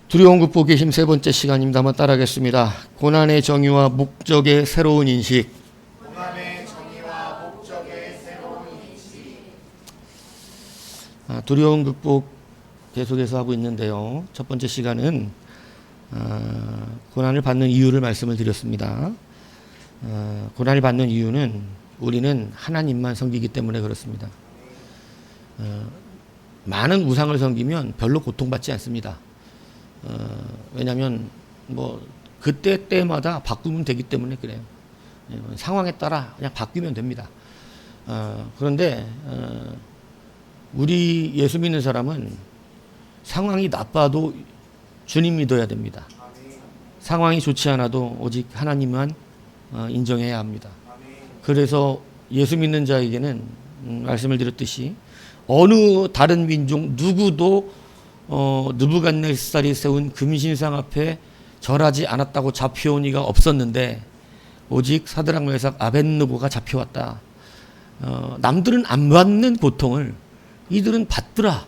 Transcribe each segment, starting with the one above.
두려움 극복 계심 세 번째 시간입니다. 한번 따라하겠습니다. 고난의 정의와 목적의 새로운 인식. 고난의 정의와 목적의 새로운 인식. 두려움 극복 계속해서 하고 있는데요. 첫 번째 시간은 고난을 받는 이유를 말씀을 드렸습니다. 고난을 받는 이유는 우리는 하나님만 섬기기 때문에 그렇습니다. 많은 우상을 섬기면 별로 고통받지 않습니다. 왜냐하면 그때 때마다 바꾸면 되기 때문에 그래요. 상황에 따라 그냥 바뀌면 됩니다. 그런데 우리 예수 믿는 사람은 상황이 나빠도 주님 믿어야 됩니다. 상황이 좋지 않아도 오직 하나님만 인정해야 합니다. 그래서 예수 믿는 자에게는 말씀을 드렸듯이 어느 다른 민족 누구도 느부갓네살이 세운 금신상 앞에 절하지 않았다고 잡혀온 이가 없었는데 오직 사드락 메삭 아벳느고가 잡혀왔다. 남들은 안 받는 고통을 이들은 받더라.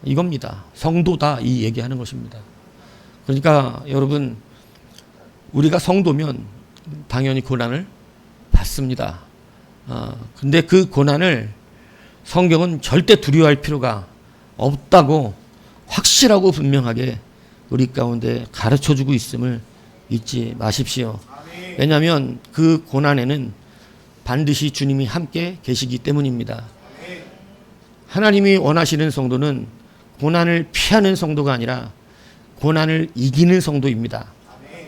이겁니다. 성도다 이 얘기하는 것입니다. 그러니까 여러분 우리가 성도면 당연히 고난을 받습니다. 근데 그 고난을 성경은 절대 두려워할 필요가 없다고 확실하고 분명하게 우리 가운데 가르쳐주고 있음을 잊지 마십시오. 왜냐하면 그 고난에는 반드시 주님이 함께 계시기 때문입니다. 하나님이 원하시는 성도는 고난을 피하는 성도가 아니라 고난을 이기는 성도입니다.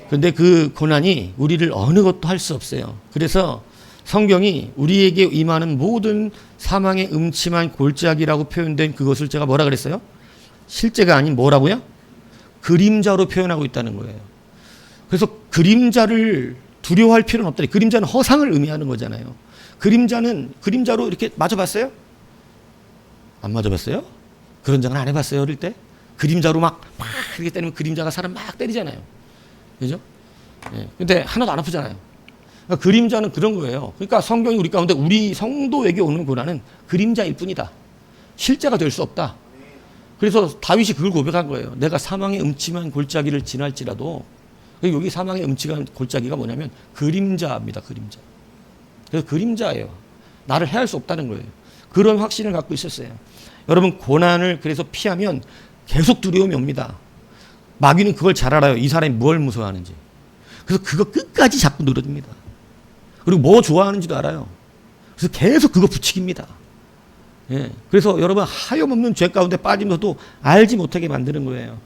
그런데 그 고난이 우리를 어느 것도 할 수 없어요. 그래서 성경이 우리에게 임하는 모든 사망의 음침한 골짜기라고 표현된 그것을 제가 뭐라 그랬어요? 실제가 아닌 뭐라고요? 그림자로 표현하고 있다는 거예요. 그래서 그림자를 두려워할 필요는 없다. 그림자는 허상을 의미하는 거잖아요. 그림자로 이렇게 맞아봤어요? 안 맞아봤어요? 그런 장은 안 해봤어요, 어릴 때? 그림자로 막 이렇게 때리면 그림자가 사람 막 때리잖아요. 그죠? 예. 근데 하나도 안 아프잖아요. 그러니까 그림자는 그런 거예요. 그러니까 성경이 우리 가운데 우리 성도에게 오는 고난은 그림자일 뿐이다. 실제가 될 수 없다. 그래서 다윗이 그걸 고백한 거예요. 내가 사망의 음침한 골짜기를 지날지라도, 여기 사망의 음침한 골짜기가 뭐냐면 그림자입니다. 그림자. 그래서 그림자예요. 나를 해할 수 없다는 거예요. 그런 확신을 갖고 있었어요. 여러분 고난을 그래서 피하면 계속 두려움이 옵니다. 마귀는 그걸 잘 알아요. 이 사람이 뭘 무서워하는지. 그래서 그거 끝까지 자꾸 늘어집니다. 그리고 뭐 좋아하는지도 알아요. 그래서 계속 그거 부추깁니다. 예. 그래서 여러분 하염없는 죄 가운데 빠지면서도 알지 못하게 만드는 거예요.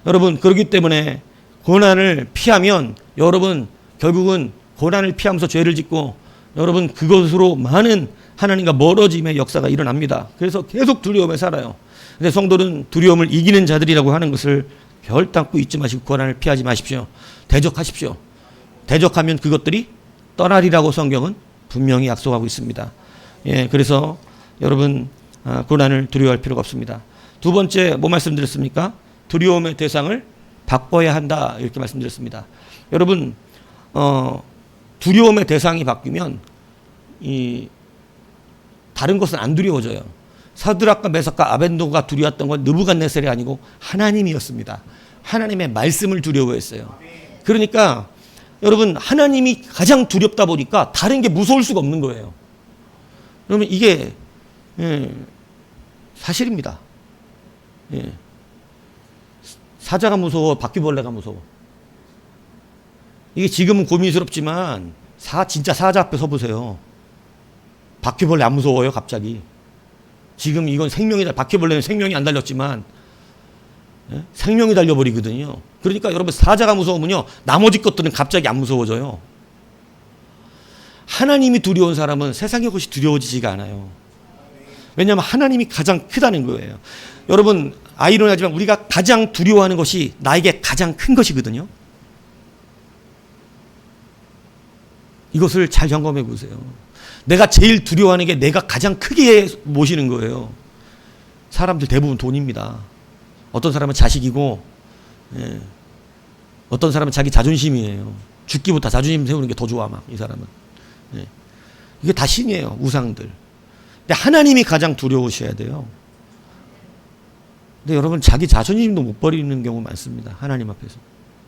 여러분 그렇기 때문에 고난을 피하면 여러분 결국은 고난을 피하면서 죄를 짓고 여러분 그것으로 많은 하나님과 멀어짐의 역사가 일어납니다. 그래서 계속 두려움에 살아요. 근데 성도는 두려움을 이기는 자들이라고 하는 것을 별담고 잊지 마시고 고난을 피하지 마십시오. 대적하십시오. 대적하면 그것들이 떠나리라고 성경은 분명히 약속하고 있습니다. 예, 그래서 여러분 고난을 두려워할 필요가 없습니다. 두 번째 뭐 말씀드렸습니까? 두려움의 대상을 바꿔야 한다 이렇게 말씀드렸습니다. 여러분 두려움의 대상이 바뀌면 다른 것은 안 두려워져요. 사드락과 메삭과 아벳느고가 두려웠던 건 느부갓네살이 아니고 하나님이었습니다. 하나님의 말씀을 두려워했어요. 그러니까 여러분 하나님이 가장 두렵다 보니까 다른 게 무서울 수가 없는 거예요. 그러면 이게 사실입니다. 사자가 무서워, 바퀴벌레가 무서워. 이게 지금은 고민스럽지만 진짜 사자 앞에 서보세요. 바퀴벌레 안 무서워요, 갑자기. 지금 이건 생명이다. 바퀴벌레는 생명이 안 달렸지만 생명이 달려버리거든요. 그러니까 여러분 사자가 무서우면요 나머지 것들은 갑자기 안 무서워져요. 하나님이 두려운 사람은 세상의 것이 두려워지지가 않아요. 왜냐하면 하나님이 가장 크다는 거예요. 여러분 아이러니하지만 우리가 가장 두려워하는 것이 나에게 가장 큰 것이거든요. 이것을 잘 점검해 보세요. 내가 제일 두려워하는 게 내가 가장 크게 모시는 거예요. 사람들 대부분 돈입니다. 어떤 사람은 자식이고, 어떤 사람은 자기 자존심이에요. 죽기보다 자존심 세우는 게 더 좋아, 막, 이 사람은. 이게 다 신이에요, 우상들. 근데 하나님이 가장 두려우셔야 돼요. 근데 여러분 자기 자존심도 못 버리는 경우 많습니다. 하나님 앞에서.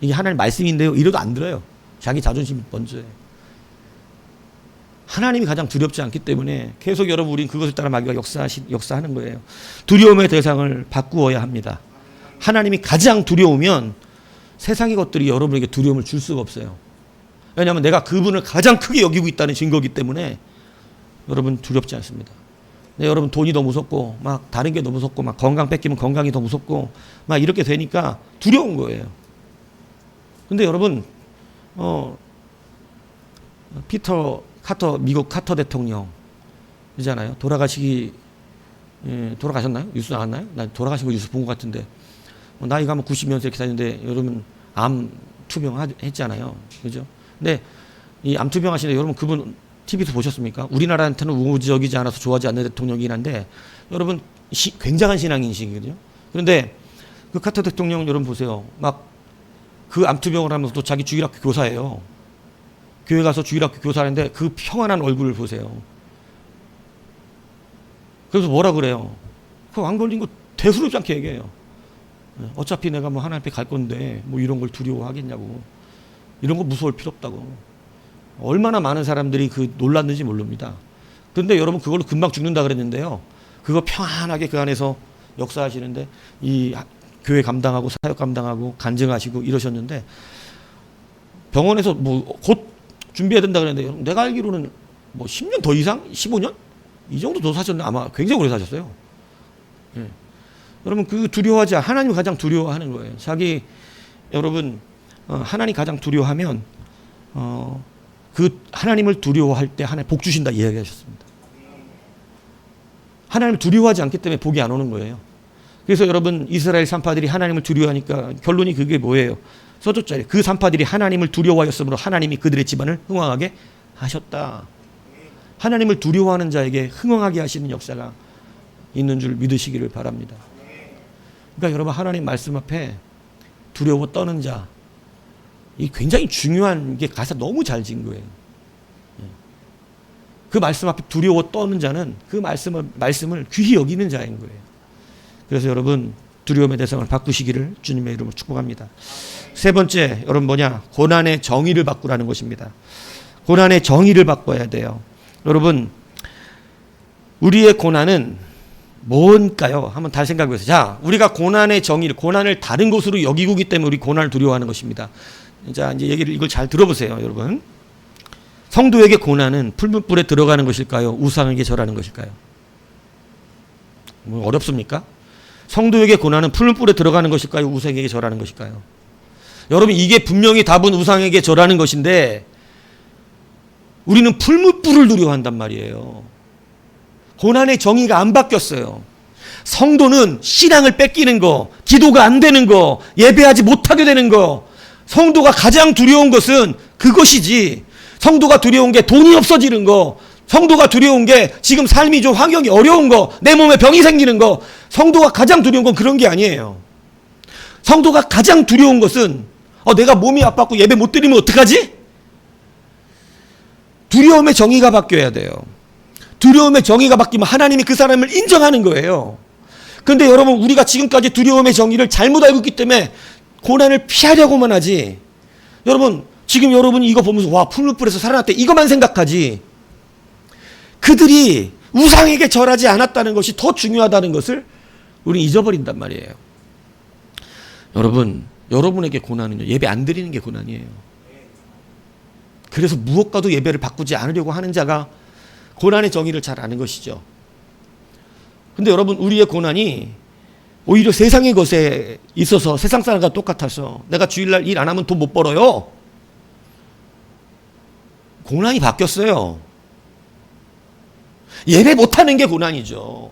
이게 하나님 말씀인데요. 이래도 안 들어요. 자기 자존심이 먼저예요. 하나님이 가장 두렵지 않기 때문에 계속 여러분 우린 그것을 따라 마귀가 역사하는 거예요. 두려움의 대상을 바꾸어야 합니다. 하나님이 가장 두려우면 세상의 것들이 여러분에게 두려움을 줄 수가 없어요. 왜냐하면 내가 그분을 가장 크게 여기고 있다는 증거이기 때문에 여러분 두렵지 않습니다. 네, 여러분 돈이 더 무섭고 막 다른 게 더 무섭고 막 건강 뺏기면 건강이 더 무섭고 막 이렇게 되니까 두려운 거예요. 근데 여러분 미국 카터 대통령이잖아요. 돌아가셨나요? 뉴스 나왔나요? 나 돌아가신 거 뉴스 본 것 같은데 나이가 뭐 90년세 이렇게 다녔는데 여러분 암 투병 했잖아요. 그죠? 근데 이 암 투병 하시는데 여러분 그분 TV에서 보셨습니까? 우리나라한테는 우호적이지 않아서 좋아하지 않는 대통령이긴 한데 여러분 굉장한 신앙인식이거든요. 그런데 그 카터 대통령 여러분 보세요. 막 그 암투병을 하면서 또 자기 주일학교 교사예요. 교회 가서 주일학교 교사하는데 그 평안한 얼굴을 보세요. 그래서 뭐라 그래요? 그 안 걸린 거 대수롭지 않게 얘기해요. 어차피 내가 뭐 하나님 앞에 갈 건데 뭐 이런 걸 두려워하겠냐고. 이런 거 무서울 필요 없다고. 얼마나 많은 사람들이 그 놀랐는지 모릅니다. 그런데 여러분 그걸로 금방 죽는다 그랬는데요. 그거 평안하게 그 안에서 역사하시는데 이 교회 감당하고 사역 감당하고 간증하시고 이러셨는데 병원에서 뭐 곧 준비해야 된다 그랬는데 내가 알기로는 뭐 10년 더 이상? 15년? 이 정도 더 사셨나? 아마 굉장히 오래 사셨어요. 예. 여러분 그 두려워하지 하나님이 가장 두려워하는 거예요. 여러분 하나님 가장 두려워하면 그 하나님을 두려워할 때 하나님 복 주신다 이야기하셨습니다. 하나님을 두려워하지 않기 때문에 복이 안 오는 거예요. 그래서 여러분 이스라엘 산파들이 하나님을 두려워하니까 결론이 그게 뭐예요? 써줬잖아요. 그 산파들이 하나님을 두려워하였으므로 하나님이 그들의 집안을 흥왕하게 하셨다. 하나님을 두려워하는 자에게 흥왕하게 하시는 역사가 있는 줄 믿으시기를 바랍니다. 그러니까 여러분 하나님 말씀 앞에 두려워 떠는 자, 이 굉장히 중요한 게 가사 너무 잘 지은 거예요. 그 말씀 앞에 두려워 떠는 자는 그 말씀을 귀히 여기는 자인 거예요. 그래서 여러분 두려움의 대상을 바꾸시기를 주님의 이름으로 축복합니다. 세 번째 여러분 뭐냐? 고난의 정의를 바꾸라는 것입니다. 고난의 정의를 바꿔야 돼요. 여러분 우리의 고난은 뭔가요? 한번 다시 생각해 보세요. 자, 우리가 고난의 정의를 고난을 다른 것으로 여기고 있기 때문에 우리 고난을 두려워하는 것입니다. 자, 이제 이걸 잘 들어보세요, 여러분. 성도에게 고난은 풀무불에 들어가는 것일까요? 우상에게 절하는 것일까요? 뭐 어렵습니까? 성도에게 고난은 풀무불에 들어가는 것일까요? 우상에게 절하는 것일까요? 여러분 이게 분명히 답은 우상에게 절하는 것인데 우리는 풀무불을 두려워한단 말이에요. 고난의 정의가 안 바뀌었어요. 성도는 신앙을 뺏기는 거, 기도가 안 되는 거, 예배하지 못하게 되는 거, 성도가 가장 두려운 것은 그것이지. 성도가 두려운 게 돈이 없어지는 거, 성도가 두려운 게 지금 삶이 좀 환경이 어려운 거, 내 몸에 병이 생기는 거, 성도가 가장 두려운 건 그런 게 아니에요. 성도가 가장 두려운 것은 내가 몸이 아팠고 예배 못 드리면 어떡하지? 두려움의 정의가 바뀌어야 돼요. 두려움의 정의가 바뀌면 하나님이 그 사람을 인정하는 거예요. 그런데 여러분 우리가 지금까지 두려움의 정의를 잘못 알고 있기 때문에 고난을 피하려고만 하지. 여러분 지금 여러분이 이거 보면서 와 풀무불에서 살아났대 이것만 생각하지. 그들이 우상에게 절하지 않았다는 것이 더 중요하다는 것을 우리는 잊어버린단 말이에요. 여러분에게 고난은요 예배 안 드리는 게 고난이에요. 그래서 무엇과도 예배를 바꾸지 않으려고 하는 자가 고난의 정의를 잘 아는 것이죠. 근데 여러분 우리의 고난이 오히려 세상의 것에 있어서 세상 사람과 똑같아서 내가 주일날 일 안 하면 돈 못 벌어요. 고난이 바뀌었어요. 예배 못하는 게 고난이죠.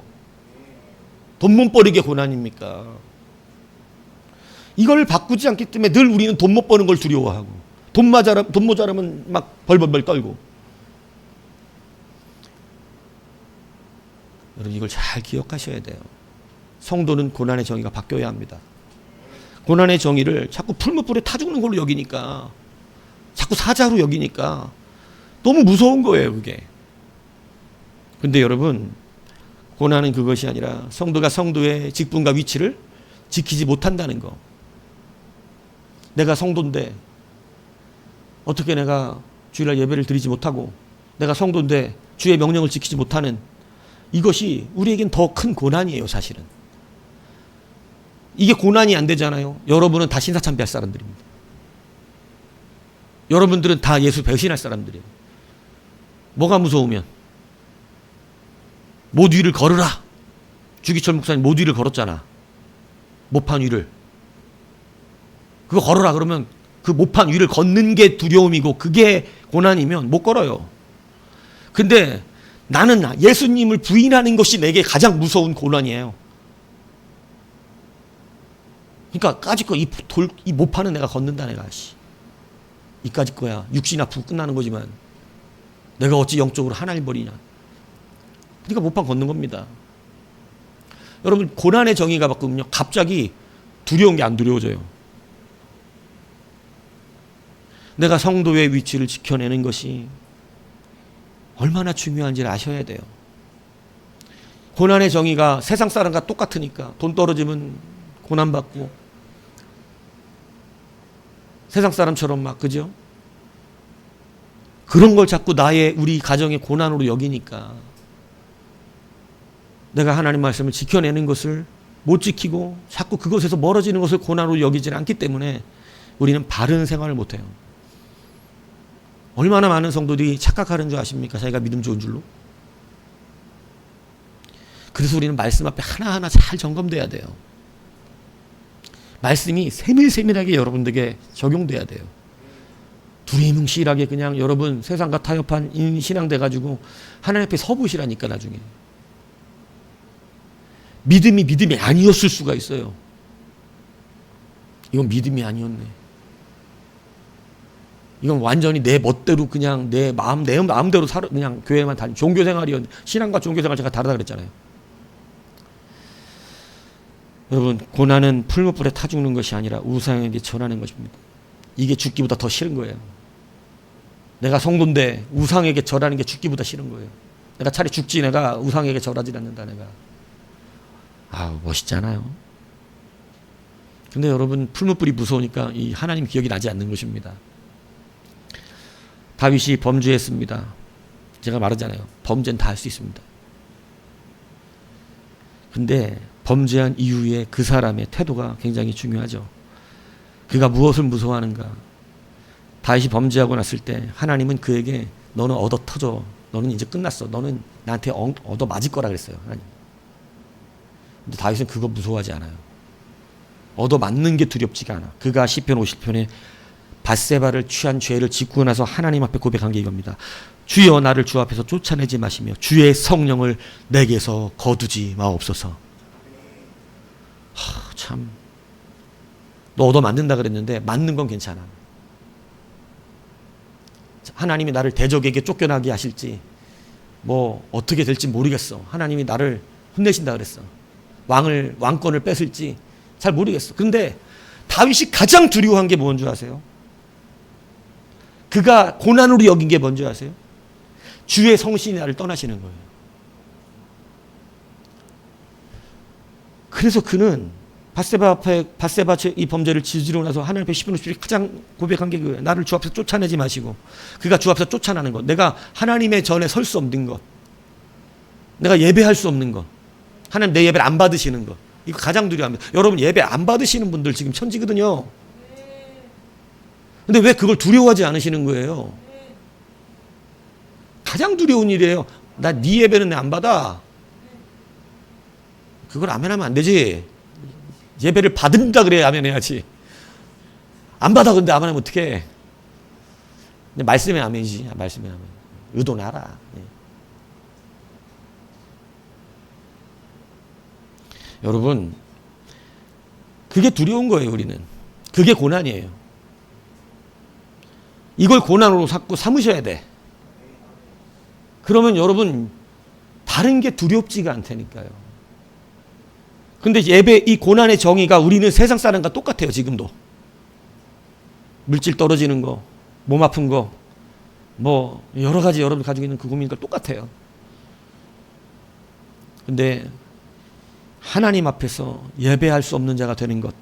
돈 못 버는 게 고난입니까? 이걸 바꾸지 않기 때문에 늘 우리는 돈 못 버는 걸 두려워하고 돈 모자라면 막 벌벌벌 떨고. 여러분 이걸 잘 기억하셔야 돼요. 성도는 고난의 정의가 바뀌어야 합니다. 고난의 정의를 자꾸 풀무불에 타 죽는 걸로 여기니까 자꾸 사자로 여기니까 너무 무서운 거예요 그게. 근데 여러분 고난은 그것이 아니라 성도가 성도의 직분과 위치를 지키지 못한다는 거. 내가 성도인데 어떻게 내가 주일날 예배를 드리지 못하고, 내가 성도인데 주의 명령을 지키지 못하는, 이것이 우리에겐 더 큰 고난이에요. 사실은 이게 고난이 안 되잖아요. 여러분은 다 신사참배할 사람들입니다. 여러분들은 다 예수 배신할 사람들이에요. 뭐가 무서우면 못 위를 걸으라. 주기철 목사님 못 위를 걸었잖아. 모판 위를. 그거 걸어라 그러면 그 모판 위를 걷는 게 두려움이고 그게 고난이면 못 걸어요. 근데 나는 예수님을 부인하는 것이 내게 가장 무서운 고난이에요. 그러니까 까짓 거 이 모판은 내가 걷는다. 내가 이까짓 거야. 육신 아프고 끝나는 거지만 내가 어찌 영적으로 하나님 버리냐. 그러니까 모판 걷는 겁니다. 여러분, 고난의 정의가 바꾸면요 갑자기 두려운 게 안 두려워져요. 내가 성도의 위치를 지켜내는 것이 얼마나 중요한지를 아셔야 돼요. 고난의 정의가 세상 사람과 똑같으니까 돈 떨어지면 고난받고 세상 사람처럼 막, 그죠? 그런 걸 자꾸 우리 가정의 고난으로 여기니까 내가 하나님 말씀을 지켜내는 것을 못 지키고 자꾸 그것에서 멀어지는 것을 고난으로 여기지 않기 때문에 우리는 바른 생활을 못해요. 얼마나 많은 성도들이 착각하는 줄 아십니까? 자기가 믿음 좋은 줄로. 그래서 우리는 말씀 앞에 하나하나 잘 점검돼야 돼요. 말씀이 세밀세밀하게 여러분들에게 적용돼야 돼요. 두리뭉실하게 그냥 여러분 세상과 타협한 신앙 돼가지고 하나님 앞에 서보시라니까. 나중에 믿음이 아니었을 수가 있어요. 이건 믿음이 아니었네. 이건 완전히 내 멋대로 그냥 내 마음대로 그냥 교회만 다니, 종교생활이었는데, 신앙과 종교생활 제가 다르다 그랬잖아요. 여러분, 고난은 풀무불에 타 죽는 것이 아니라 우상에게 절하는 것입니다. 이게 죽기보다 더 싫은 거예요. 내가 성도인데 우상에게 절하는 게 죽기보다 싫은 거예요. 내가 차라리 죽지, 내가 우상에게 절하지 않는다. 내가 멋있잖아요. 근데 여러분, 풀무불이 무서우니까 이 하나님 기억이 나지 않는 것입니다. 다윗이 범죄했습니다. 제가 말하잖아요. 범죄는 다 할 수 있습니다. 근데 범죄한 이후에 그 사람의 태도가 굉장히 중요하죠. 그가 무엇을 무서워하는가. 다윗이 범죄하고 났을 때 하나님은 그에게 너는 얻어 터져. 너는 이제 끝났어. 너는 나한테 얻어 맞을 거라 그랬어요. 하나님. 근데 다윗은 그거 무서워하지 않아요. 얻어 맞는 게 두렵지가 않아. 그가 시편 50편에 밧세바를 취한 죄를 짓고 나서 하나님 앞에 고백한 게 이겁니다. 주여, 나를 주 앞에서 쫓아내지 마시며 주의 성령을 내게서 거두지 마옵소서. 참, 너 얻어 맞는다 그랬는데 맞는 건 괜찮아. 하나님이 나를 대적에게 쫓겨나게 하실지 뭐 어떻게 될지 모르겠어. 하나님이 나를 혼내신다 그랬어. 왕권을 뺏을지 잘 모르겠어. 근데 다윗이 가장 두려워한 게 뭔 줄 아세요? 그가 고난으로 여긴 게 뭔지 아세요? 주의 성신이 나를 떠나시는 거예요. 그래서 그는 밧세바 이 범죄를 저지르고 나서 하나님 앞에 시편 50편에 가장 고백한 게 그거예요. 나를 주 앞에서 쫓아내지 마시고. 그가 주 앞에서 쫓아나는 것, 내가 하나님의 전에 설 수 없는 것, 내가 예배할 수 없는 것, 하나님 내 예배를 안 받으시는 것, 이거 가장 두려워합니다. 여러분, 예배 안 받으시는 분들 지금 천지거든요. 근데 왜 그걸 두려워하지 않으시는 거예요? 가장 두려운 일이에요. 나 네 예배는 내 안 받아. 그걸 아멘하면 안 되지. 예배를 받는다 그래야 아멘해야지. 안 받아. 근데 아멘하면 어떡해. 근데 말씀에 아멘이지. 말씀에 아멘. 의도는 알아. 여러분, 그게 두려운 거예요. 우리는. 그게 고난이에요. 이걸 고난으로 자꾸 삼으셔야 돼. 그러면 여러분, 다른 게 두렵지가 않다니까요. 근데 이 고난의 정의가 우리는 세상 사람과 똑같아요. 지금도. 물질 떨어지는 거, 몸 아픈 거, 뭐 여러 가지 여러분 가지고 있는 그 고민과 똑같아요. 근데 하나님 앞에서 예배할 수 없는 자가 되는 것,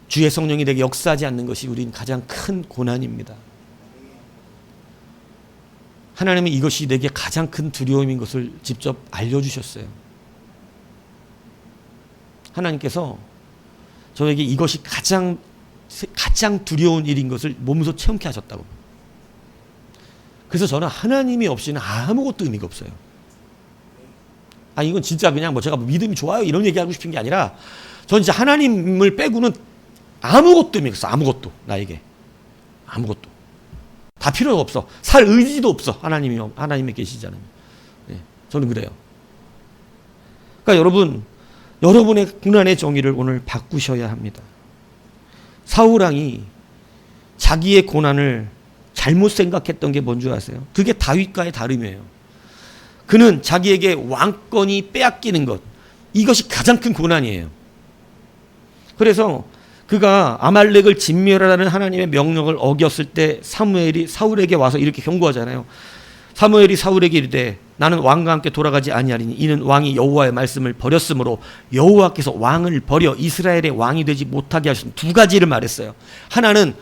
주의 성령이 내게 역사하지 않는 것이 우린 가장 큰 고난입니다. 하나님은 이것이 내게 가장 큰 두려움인 것을 직접 알려주셨어요. 하나님께서 저에게 이것이 가장 두려운 일인 것을 몸소 체험케 하셨다고. 그래서 저는 하나님이 없이는 아무것도 의미가 없어요. 이건 진짜 그냥 제가 믿음이 좋아요 이런 얘기하고 싶은 게 아니라, 저는 진짜 하나님을 빼고는 아무것도 의미가 없어. 아무것도. 나에게 아무것도 다 필요가 없어. 살 의지도 없어. 하나님이 계시지 않으면. 저는 그래요. 그러니까 여러분의 고난의 정의를 오늘 바꾸셔야 합니다. 사울왕이 자기의 고난을 잘못 생각했던 게 뭔지 아세요? 그게 다윗과의 다름이에요. 그는 자기에게 왕권이 빼앗기는 것, 이것이 가장 큰 고난이에요. 그래서 그가 아말렉을 진멸하라는 하나님의 명령을 어겼을 때 사무엘이 사울에게 와서 이렇게 경고하잖아요. 사무엘이 사울에게 이르되 나는 왕과 함께 돌아가지 아니하리니 이는 왕이 여호와의 말씀을 버렸으므로 여호와께서 왕을 버려 이스라엘의 왕이 되지 못하게 하셨습니다. 두 가지를 말했어요. 하나는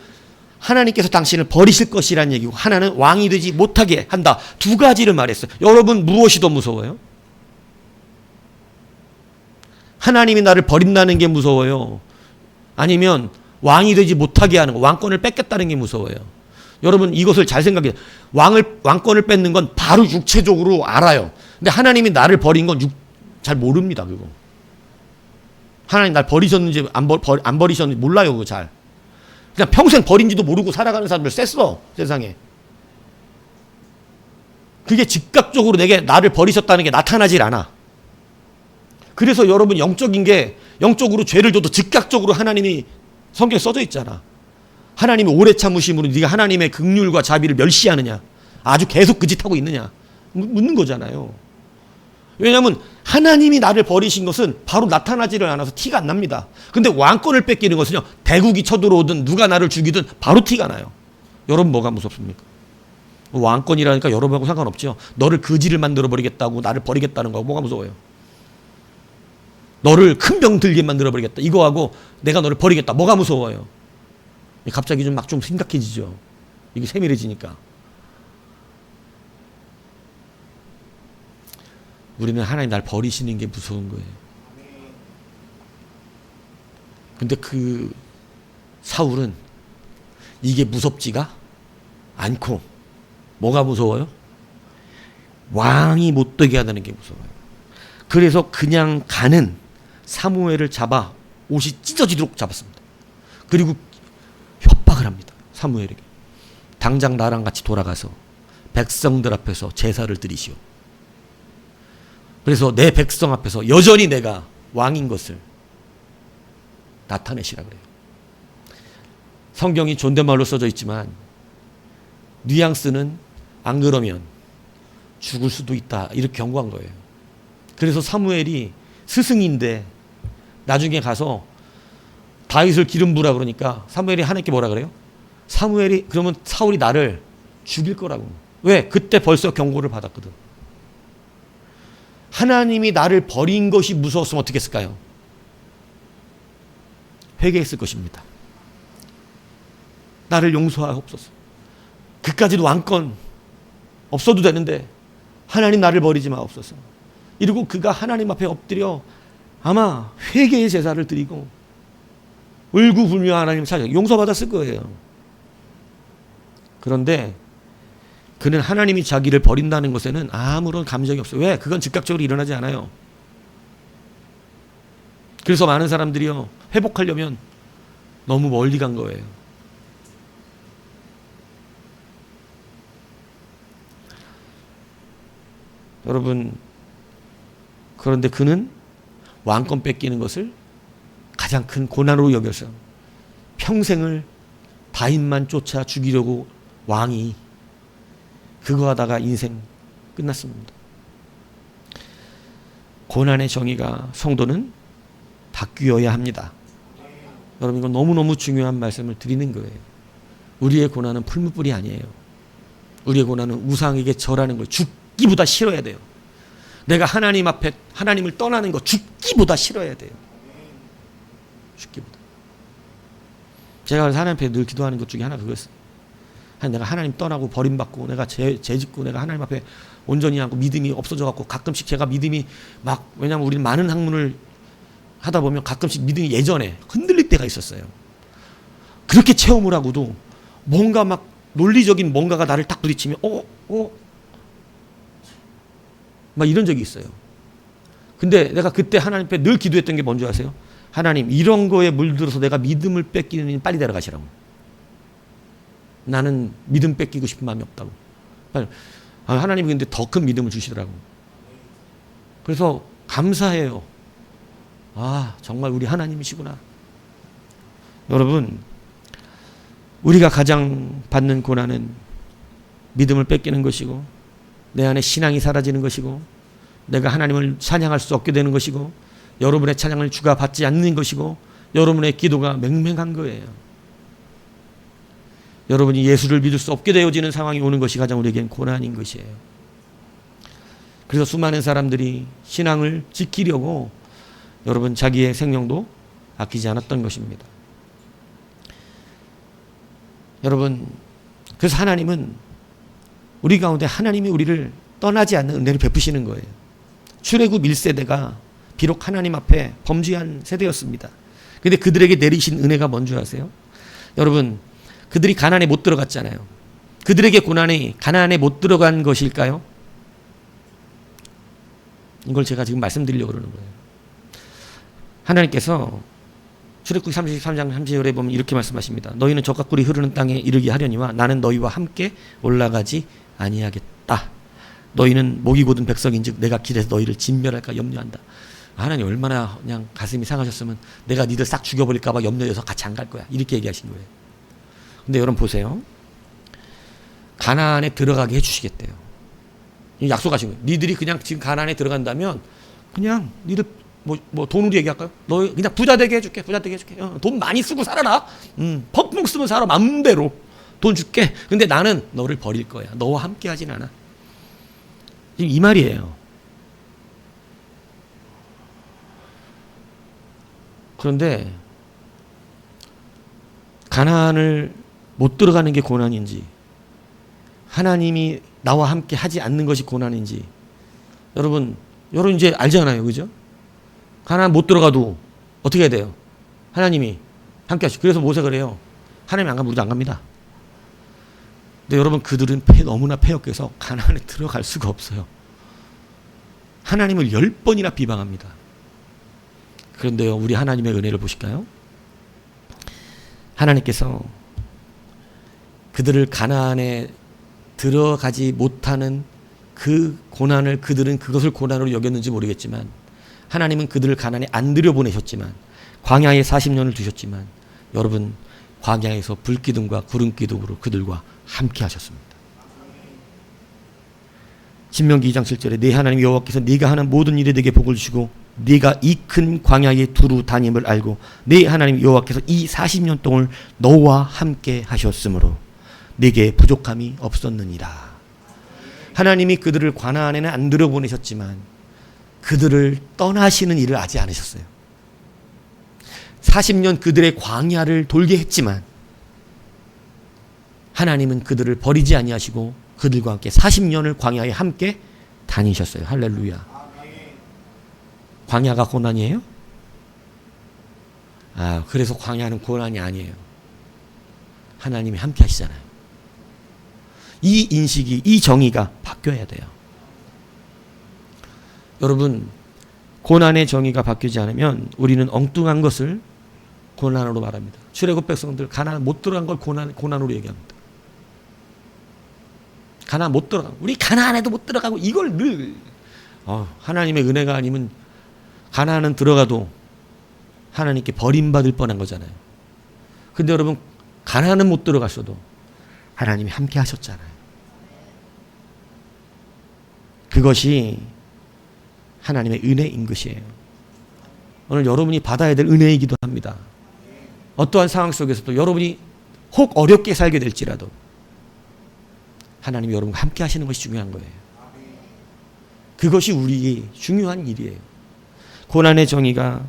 하나님께서 당신을 버리실 것이라는 얘기고, 하나는 왕이 되지 못하게 한다. 두 가지를 말했어요. 여러분, 무엇이 더 무서워요? 하나님이 나를 버린다는 게 무서워요? 아니면 왕이 되지 못하게 하는 거, 왕권을 뺏겠다는 게 무서워요? 여러분, 이것을 잘 생각해요. 왕권을 뺏는 건 바로 육체적으로 알아요. 근데 하나님이 나를 버린 건 잘 모릅니다. 그거. 하나님 날 버리셨는지 안 버리셨는지 몰라요. 그거 잘. 그냥 평생 버린지도 모르고 살아가는 사람들 셌어, 세상에. 그게 즉각적으로 나를 버리셨다는 게 나타나질 않아. 그래서 여러분, 영적으로 죄를 져도 즉각적으로 하나님이 성경에 써져 있잖아. 하나님이 오래 참으심으로 네가 하나님의 긍휼과 자비를 멸시하느냐, 아주 계속 그 짓 하고 있느냐 묻는 거잖아요. 왜냐하면 하나님이 나를 버리신 것은 바로 나타나지를 않아서 티가 안 납니다. 근데 왕권을 뺏기는 것은요, 대국이 쳐들어오든 누가 나를 죽이든 바로 티가 나요. 여러분, 뭐가 무섭습니까? 왕권이라니까 여러분하고 상관없죠. 너를 거지를 만들어 버리겠다고 나를 버리겠다는 거하고 뭐가 무서워요? 너를 큰 병 들게 만들어 버리겠다, 이거하고 내가 너를 버리겠다, 뭐가 무서워요? 갑자기 좀 심각해지죠. 이게 세밀해지니까. 우리는 하나님 날 버리시는 게 무서운 거예요. 근데 그 사울은 이게 무섭지가 않고, 뭐가 무서워요? 왕이 못 되게 하는 게 무서워요. 그래서 그냥 가는 사무엘을 잡아 옷이 찢어지도록 잡았습니다. 그리고 협박을 합니다. 사무엘에게. 당장 나랑 같이 돌아가서 백성들 앞에서 제사를 드리시오. 그래서 내 백성 앞에서 여전히 내가 왕인 것을 나타내시라 그래요. 성경이 존댓말로 써져 있지만 뉘앙스는 안 그러면 죽을 수도 있다, 이렇게 경고한 거예요. 그래서 사무엘이 스승인데 나중에 가서 다윗을 기름 부으라 그러니까 사무엘이 하나님께 뭐라 그래요? 그러면 사울이 나를 죽일 거라고. 왜? 그때 벌써 경고를 받았거든. 하나님이 나를 버린 것이 무서웠으면 어떻게 했을까요? 회개했을 것입니다. 나를 용서하옵소서. 그까지도 왕권 없어도 되는데 하나님 나를 버리지 마옵소서. 이러고 그가 하나님 앞에 엎드려 아마 회개의 제사를 드리고 울고불며 하나님을 찾아 용서받았을 거예요. 그런데 그는 하나님이 자기를 버린다는 것에는 아무런 감정이 없어요. 왜? 그건 즉각적으로 일어나지 않아요. 그래서 많은 사람들이요, 회복하려면 너무 멀리 간 거예요. 여러분, 그런데 그는 왕권 뺏기는 것을 가장 큰 고난으로 여겨서 평생을 다윗만 쫓아 죽이려고 왕이 그거 하다가 인생 끝났습니다. 고난의 정의가 성도는 바뀌어야 합니다. 여러분, 이건 너무너무 중요한 말씀을 드리는 거예요. 우리의 고난은 풀무불이 아니에요. 우리의 고난은 우상에게 절하는 걸 죽기보다 싫어야 돼요. 내가 하나님 앞에 하나님을 떠나는 거 죽기보다 싫어야 돼요. 죽기보다. 제가 하나님 앞에 늘 기도하는 것 중에 하나 그거였어요. 내가 하나님 떠나고 버림받고 내가 죄짓고 내가 하나님 앞에 온전히 하고 믿음이 없어져갖고 가끔씩 제가 믿음이 막, 왜냐하면 우리는 많은 학문을 하다 보면 가끔씩 믿음이 예전에 흔들릴 때가 있었어요. 그렇게 체험을 하고도 뭔가 막 논리적인 뭔가가 나를 딱 부딪히면 막 이런 적이 있어요. 근데 내가 그때 하나님 앞에 늘 기도했던 게 뭔지 아세요? 하나님, 이런 거에 물들어서 내가 믿음을 뺏기는 일 빨리 데려가시라고. 나는 믿음 뺏기고 싶은 마음이 없다고. 하나님이 근데 더 큰 믿음을 주시더라고. 그래서 감사해요. 아, 정말 우리 하나님이시구나. 여러분, 우리가 가장 받는 고난은 믿음을 뺏기는 것이고, 내 안에 신앙이 사라지는 것이고, 내가 하나님을 찬양할 수 없게 되는 것이고, 여러분의 찬양을 주가 받지 않는 것이고, 여러분의 기도가 맹맹한 거예요. 여러분이 예수를 믿을 수 없게 되어지는 상황이 오는 것이 가장 우리에겐 고난인 것이에요. 그래서 수많은 사람들이 신앙을 지키려고 여러분 자기의 생명도 아끼지 않았던 것입니다. 여러분, 그래서 하나님은 우리 가운데 하나님이 우리를 떠나지 않는 은혜를 베푸시는 거예요. 출애굽 1세대가 비록 하나님 앞에 범죄한 세대였습니다. 그런데 그들에게 내리신 은혜가 뭔지 아세요? 여러분, 그들이 가나안에 못 들어갔잖아요. 그들에게 고난이 가나안에 못 들어간 것일까요? 이걸 제가 지금 말씀드리려고 그러는 거예요. 하나님께서 출애굽기 33장 30절에 보면 이렇게 말씀하십니다. 너희는 젖과 꿀이 흐르는 땅에 이르게 하려니와 나는 너희와 함께 올라가지 아니하겠다. 너희는 목이 곧은 백성인즉 내가 길에서 너희를 진멸할까 염려한다. 하나님 얼마나 그냥 가슴이 상하셨으면 내가 니들 싹 죽여버릴까 봐 염려해서 같이 안 갈 거야. 이렇게 얘기하신 거예요. 근데 여러분 보세요. 가나안에 들어가게 해주시겠대요. 약속하신 거예요. 니들이 그냥 지금 가나안에 들어간다면 그냥 니들 뭐 돈으로 얘기할까요? 너 그냥 부자 되게 해줄게. 부자 되게 해줄게. 돈 많이 쓰고 살아라. 펑펑 쓰면 살아. 맘대로 돈 줄게. 근데 나는 너를 버릴 거야. 너와 함께 하진 않아. 지금 이 말이에요. 그런데 가나안을 못 들어가는 게 고난인지, 하나님이 나와 함께 하지 않는 것이 고난인지, 여러분 이제 알잖아요. 그죠? 가나안 못 들어가도 어떻게 해야 돼요? 하나님이 함께 하시고. 그래서 모세가 그래요. 하나님 안 가면 우리도 안 갑니다. 근데 여러분, 그들은 너무나 패역해서 가나안에 들어갈 수가 없어요. 하나님을 10번이나 비방합니다. 그런데요, 우리 하나님의 은혜를 보실까요? 하나님께서 그들을 가나안에 들어가지 못하는 그 고난을, 그들은 그것을 고난으로 여겼는지 모르겠지만, 하나님은 그들을 가나안에 안 들여보내셨지만, 광야에 40년을 두셨지만, 여러분 광야에서 불기둥과 구름기둥으로 그들과 함께 하셨습니다. 신명기 2장 7절에 네 하나님 여호와께서 네가 하는 모든 일에 네게 복을 주시고 네가 이 큰 광야에 두루 다님을 알고 네 하나님 여호와께서 이 40년 동안 너와 함께 하셨으므로 네게 부족함이 없었느니라. 하나님이 그들을 가나안에는 안 들여보내셨지만 그들을 떠나시는 일을 하지 않으셨어요. 40년 그들의 광야를 돌게 했지만 하나님은 그들을 버리지 아니하시고 그들과 함께 40년을 광야에 함께 다니셨어요. 할렐루야. 광야가 고난이에요? 그래서 광야는 고난이 아니에요. 하나님이 함께 하시잖아요. 이 인식이, 이 정의가 바뀌어야 돼요. 여러분, 고난의 정의가 바뀌지 않으면 우리는 엉뚱한 것을 고난으로 말합니다. 출애굽 백성들 가나안 못 들어간 걸 고난으로 얘기합니다. 가나안 못 들어가고, 우리 가나안에도 못 들어가고, 이걸 늘 하나님의 은혜가 아니면 가나안은 들어가도 하나님께 버림받을 뻔한 거잖아요. 근데 여러분, 가나안은 못 들어갔어도 하나님이 함께 하셨잖아요. 그것이 하나님의 은혜인 것이에요. 오늘 여러분이 받아야 될 은혜이기도 합니다. 어떠한 상황 속에서도 여러분이 혹 어렵게 살게 될지라도 하나님이 여러분과 함께 하시는 것이 중요한 거예요. 그것이 우리의 중요한 일이에요. 고난의 정의가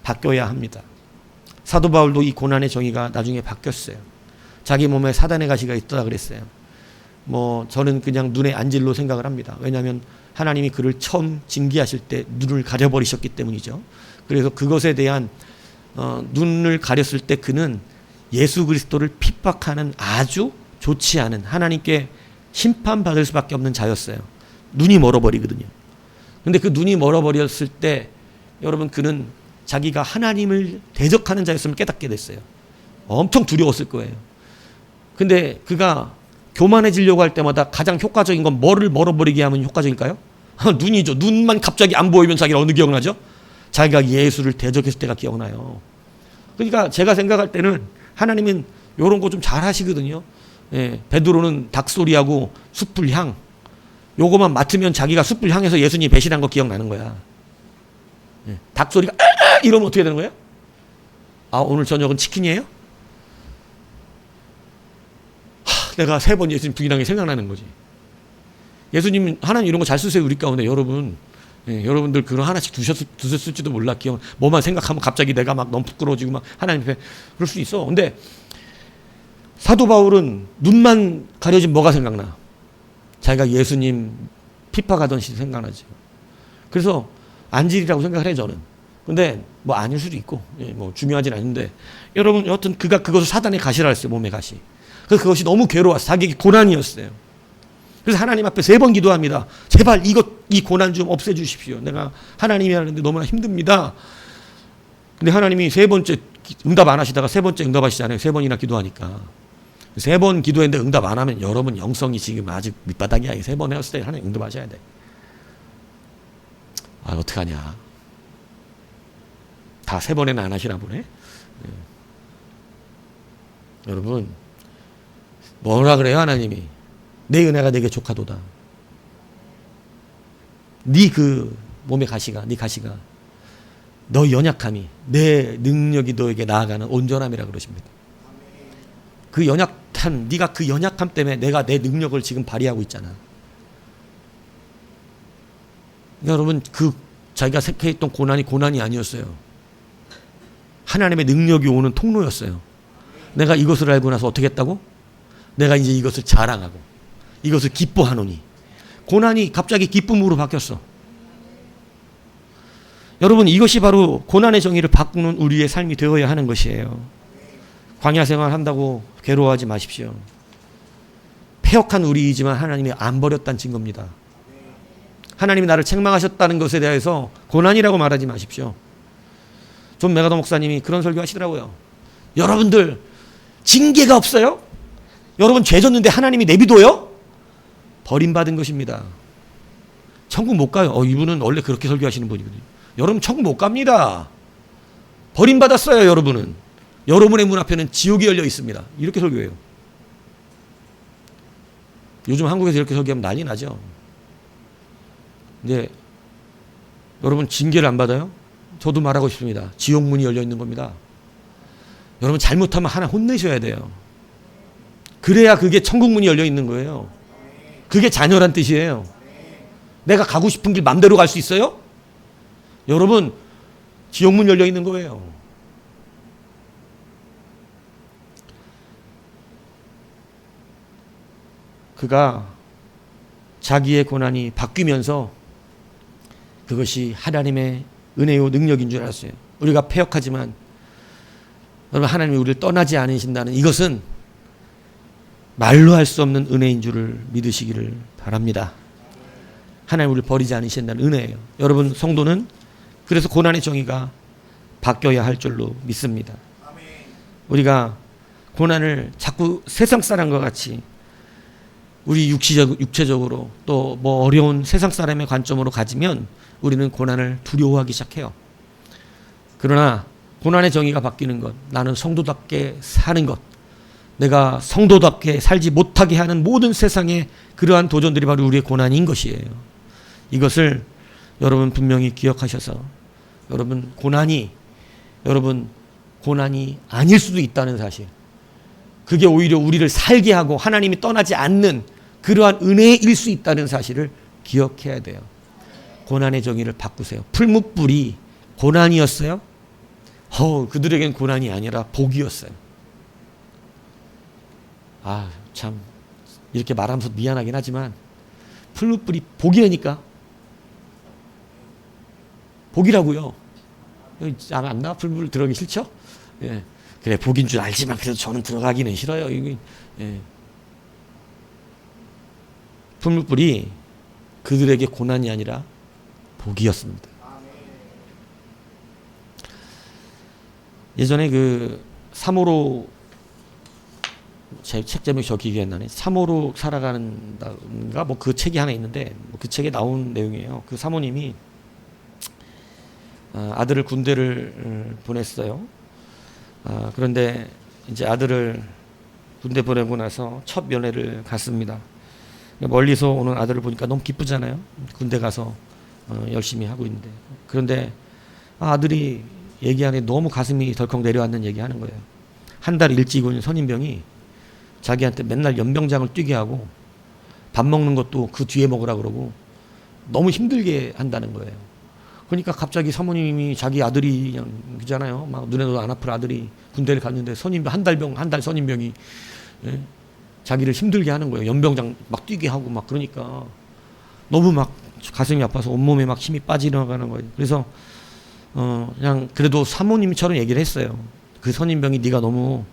바뀌어야 합니다. 사도 바울도 이 고난의 정의가 나중에 바뀌었어요. 자기 몸에 사단의 가시가 있다 그랬어요. 저는 그냥 눈에 안 질로 생각을 합니다. 왜냐하면 하나님이 그를 처음 징계하실 때 눈을 가려버리셨기 때문이죠. 그래서 그것에 대한 눈을 가렸을 때 그는 예수 그리스도를 핍박하는 아주 좋지 않은, 하나님께 심판받을 수밖에 없는 자였어요. 눈이 멀어버리거든요. 근데 그 눈이 멀어버렸을 때 여러분, 그는 자기가 하나님을 대적하는 자였음을 깨닫게 됐어요. 엄청 두려웠을 거예요. 근데 그가 교만해지려고 할 때마다 가장 효과적인 건 뭐를 멀어버리게 하면 효과적일까요? 눈이죠. 눈만 갑자기 안 보이면 자기가 어느 기억나죠? 자기가 예수를 대적했을 때가 기억나요. 그러니까 제가 생각할 때는 하나님은 이런 거 좀 잘 하시거든요. 예, 베드로는 닭소리하고 숯불 향, 요거만 맡으면 자기가 숯불 향해서 예수님 배신한 거 기억나는 거야. 예, 닭소리가 이러면 어떻게 되는 거예요? 오늘 저녁은 치킨이에요? 내가 3번 예수님 부인한 게 생각나는 거지. 예수님, 하나님 이런 거 잘 쓰세요. 우리 가운데 여러분. 예, 여러분들 그런 하나씩 두셨을지도 몰라. 뭐만 생각하면 갑자기 내가 막 너무 부끄러워지고 막 하나님 앞에 그럴 수 있어. 근데 사도 바울은 눈만 가려지면 뭐가 생각나? 자기가 예수님 핍박하던 시 생각나죠. 그래서 안질이라고 생각을 해, 저는. 근데 아닐 수도 있고, 예, 중요하진 않은데, 여러분, 여하튼 그가 그것을 사단의 가시라 했어요. 몸의 가시. 그래서 그것이 너무 괴로웠어요. 자기에게 고난이었어요. 그래서 하나님 앞에 3번 기도합니다. 제발 이 고난 좀 없애주십시오. 내가 하나님이 하는데 너무나 힘듭니다. 근데 하나님이 3번째 응답 안 하시다가 3번째 응답하시잖아요. 3번이나 기도하니까. 3번 기도했는데 응답 안 하면 여러분 영성이 지금 아직 밑바닥이야. 3번 했을 때 하나님 응답하셔야 돼. 어떡하냐. 다 3번에는 안 하시나 보네. 네. 여러분, 뭐라 그래요, 하나님이? 내 은혜가 내게 족하도다. 네 그 몸의 가시가, 네 가시가, 너 연약함이, 내 능력이 너에게 나아가는 온전함이라 그러십니다. 그 연약한, 네가 그 연약함 때문에 내가 내 능력을 지금 발휘하고 있잖아. 여러분, 자기가 생각했던 고난이 아니었어요. 하나님의 능력이 오는 통로였어요. 내가 이것을 알고 나서 어떻게 했다고? 내가 이제 이것을 자랑하고 이것을 기뻐하노니. 고난이 갑자기 기쁨으로 바뀌었어. 여러분, 이것이 바로 고난의 정의를 바꾸는 우리의 삶이 되어야 하는 것이에요. 광야 생활 한다고 괴로워하지 마십시오. 패역한 우리이지만 하나님이 안 버렸다는 증거입니다. 하나님이 나를 책망하셨다는 것에 대해서 고난이라고 말하지 마십시오. 존 메가더 목사님이 그런 설교 하시더라고요. 여러분들 징계가 없어요? 여러분 죄 졌는데 하나님이 내비둬요? 버림받은 것입니다. 천국 못 가요. 이분은 원래 그렇게 설교하시는 분이거든요. 여러분 천국 못 갑니다. 버림받았어요. 여러분은. 여러분의 문 앞에는 지옥이 열려 있습니다. 이렇게 설교해요. 요즘 한국에서 이렇게 설교하면 난리 나죠. 근데 여러분 징계를 안 받아요? 저도 말하고 싶습니다. 지옥 문이 열려 있는 겁니다. 여러분 잘못하면 하나 혼내셔야 돼요. 그래야 그게 천국 문이 열려 있는 거예요. 그게 자녀란 뜻이에요. 내가 가고 싶은 길 맘대로 갈 수 있어요? 여러분 지옥 문 열려 있는 거예요. 그가 자기의 고난이 바뀌면서 그것이 하나님의 은혜요 능력인 줄 알았어요. 우리가 패역하지만 여러분 하나님이 우리를 떠나지 않으신다는 이것은 말로 할 수 없는 은혜인 줄을 믿으시기를 바랍니다. 하나님 우리를 버리지 않으신다는 은혜예요. 여러분 성도는 그래서 고난의 정의가 바뀌어야 할 줄로 믿습니다. 우리가 고난을 자꾸 세상 사람과 같이 우리 육체적으로 또 뭐 어려운 세상 사람의 관점으로 가지면 우리는 고난을 두려워하기 시작해요. 그러나 고난의 정의가 바뀌는 것, 나는 성도답게 사는 것, 내가 성도답게 살지 못하게 하는 모든 세상의 그러한 도전들이 바로 우리의 고난인 것이에요. 이것을 여러분 분명히 기억하셔서 여러분 고난이 아닐 수도 있다는 사실, 그게 오히려 우리를 살게 하고 하나님이 떠나지 않는 그러한 은혜일 수 있다는 사실을 기억해야 돼요. 고난의 정의를 바꾸세요. 풀무불이 고난이었어요? 그들에겐 고난이 아니라 복이었어요. 참 이렇게 말하면서 미안하긴 하지만 풀무불이 복이라니까. 복이라고요. 잘 안 나? 풀무불 들어가기 싫죠? 예. 그래, 복인 줄 알지만 그래도 저는 들어가기는 싫어요. 예. 풀무불이 그들에게 고난이 아니라 복이었습니다. 예전에 그 3호로 제 책 제목이 저 기억이 안 나네. 3호로 살아가는가 뭐 그 책이 하나 있는데 그 책에 나온 내용이에요. 그 사모님이 아들을 군대를 보냈어요. 그런데 이제 아들을 군대 보내고 나서 첫 면회를 갔습니다. 멀리서 오는 아들을 보니까 너무 기쁘잖아요. 군대 가서 열심히 하고 있는데. 그런데 아들이 얘기하니 너무 가슴이 덜컥 내려앉는 얘기하는 거예요. 한 달 일찍 온 선임병이 자기한테 맨날 연병장을 뛰게 하고 밥 먹는 것도 그 뒤에 먹으라 그러고 너무 힘들게 한다는 거예요. 그러니까 갑자기 사모님이 자기 아들이 그냥 그잖아요. 막 눈에도 안 아플 아들이 군대를 갔는데 선임병 한 달 선임병이 자기를 힘들게 하는 거예요. 연병장 막 뛰게 하고 막 그러니까 너무 막 가슴이 아파서 온몸에 막 힘이 빠지나가는 거예요. 그래서 그냥 그래도 사모님처럼 얘기를 했어요. 그 선임병이 네가 너무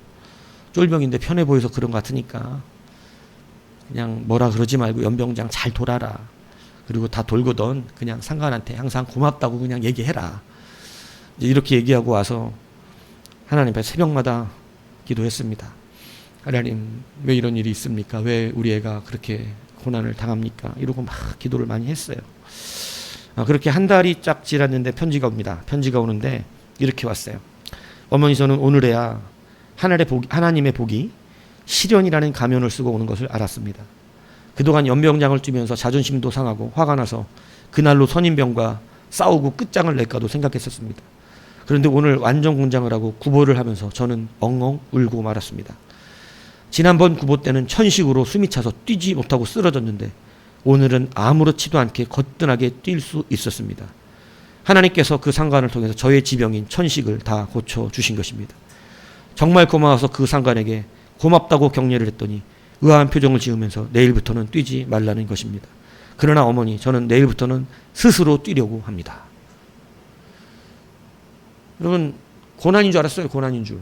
쫄병인데 편해 보여서 그런 것 같으니까 그냥 뭐라 그러지 말고 연병장 잘 돌아라. 그리고 다 돌거든 그냥 상관한테 항상 고맙다고 그냥 얘기해라. 이제 이렇게 얘기하고 와서 하나님 앞에 새벽마다 기도했습니다. 하나님 왜 이런 일이 있습니까? 왜 우리 애가 그렇게 고난을 당합니까? 이러고 막 기도를 많이 했어요. 그렇게 한 달이 쫙 지났는데 편지가 옵니다. 편지가 오는데 이렇게 왔어요. 어머니 저는 오늘에야 하나님의 복이 시련이라는 가면을 쓰고 오는 것을 알았습니다. 그동안 연병장을 뛰면서 자존심도 상하고 화가 나서 그날로 선임병과 싸우고 끝장을 낼까도 생각했었습니다. 그런데 오늘 완전 군장을 하고 구보를 하면서 저는 엉엉 울고 말았습니다. 지난번 구보 때는 천식으로 숨이 차서 뛰지 못하고 쓰러졌는데 오늘은 아무렇지도 않게 거뜬하게 뛸 수 있었습니다. 하나님께서 그 상관을 통해서 저의 지병인 천식을 다 고쳐주신 것입니다. 정말 고마워서 그 상관에게 고맙다고 격려를 했더니 의아한 표정을 지으면서 내일부터는 뛰지 말라는 것입니다. 그러나 어머니 저는 내일부터는 스스로 뛰려고 합니다. 여러분 고난인 줄 알았어요. 고난인 줄.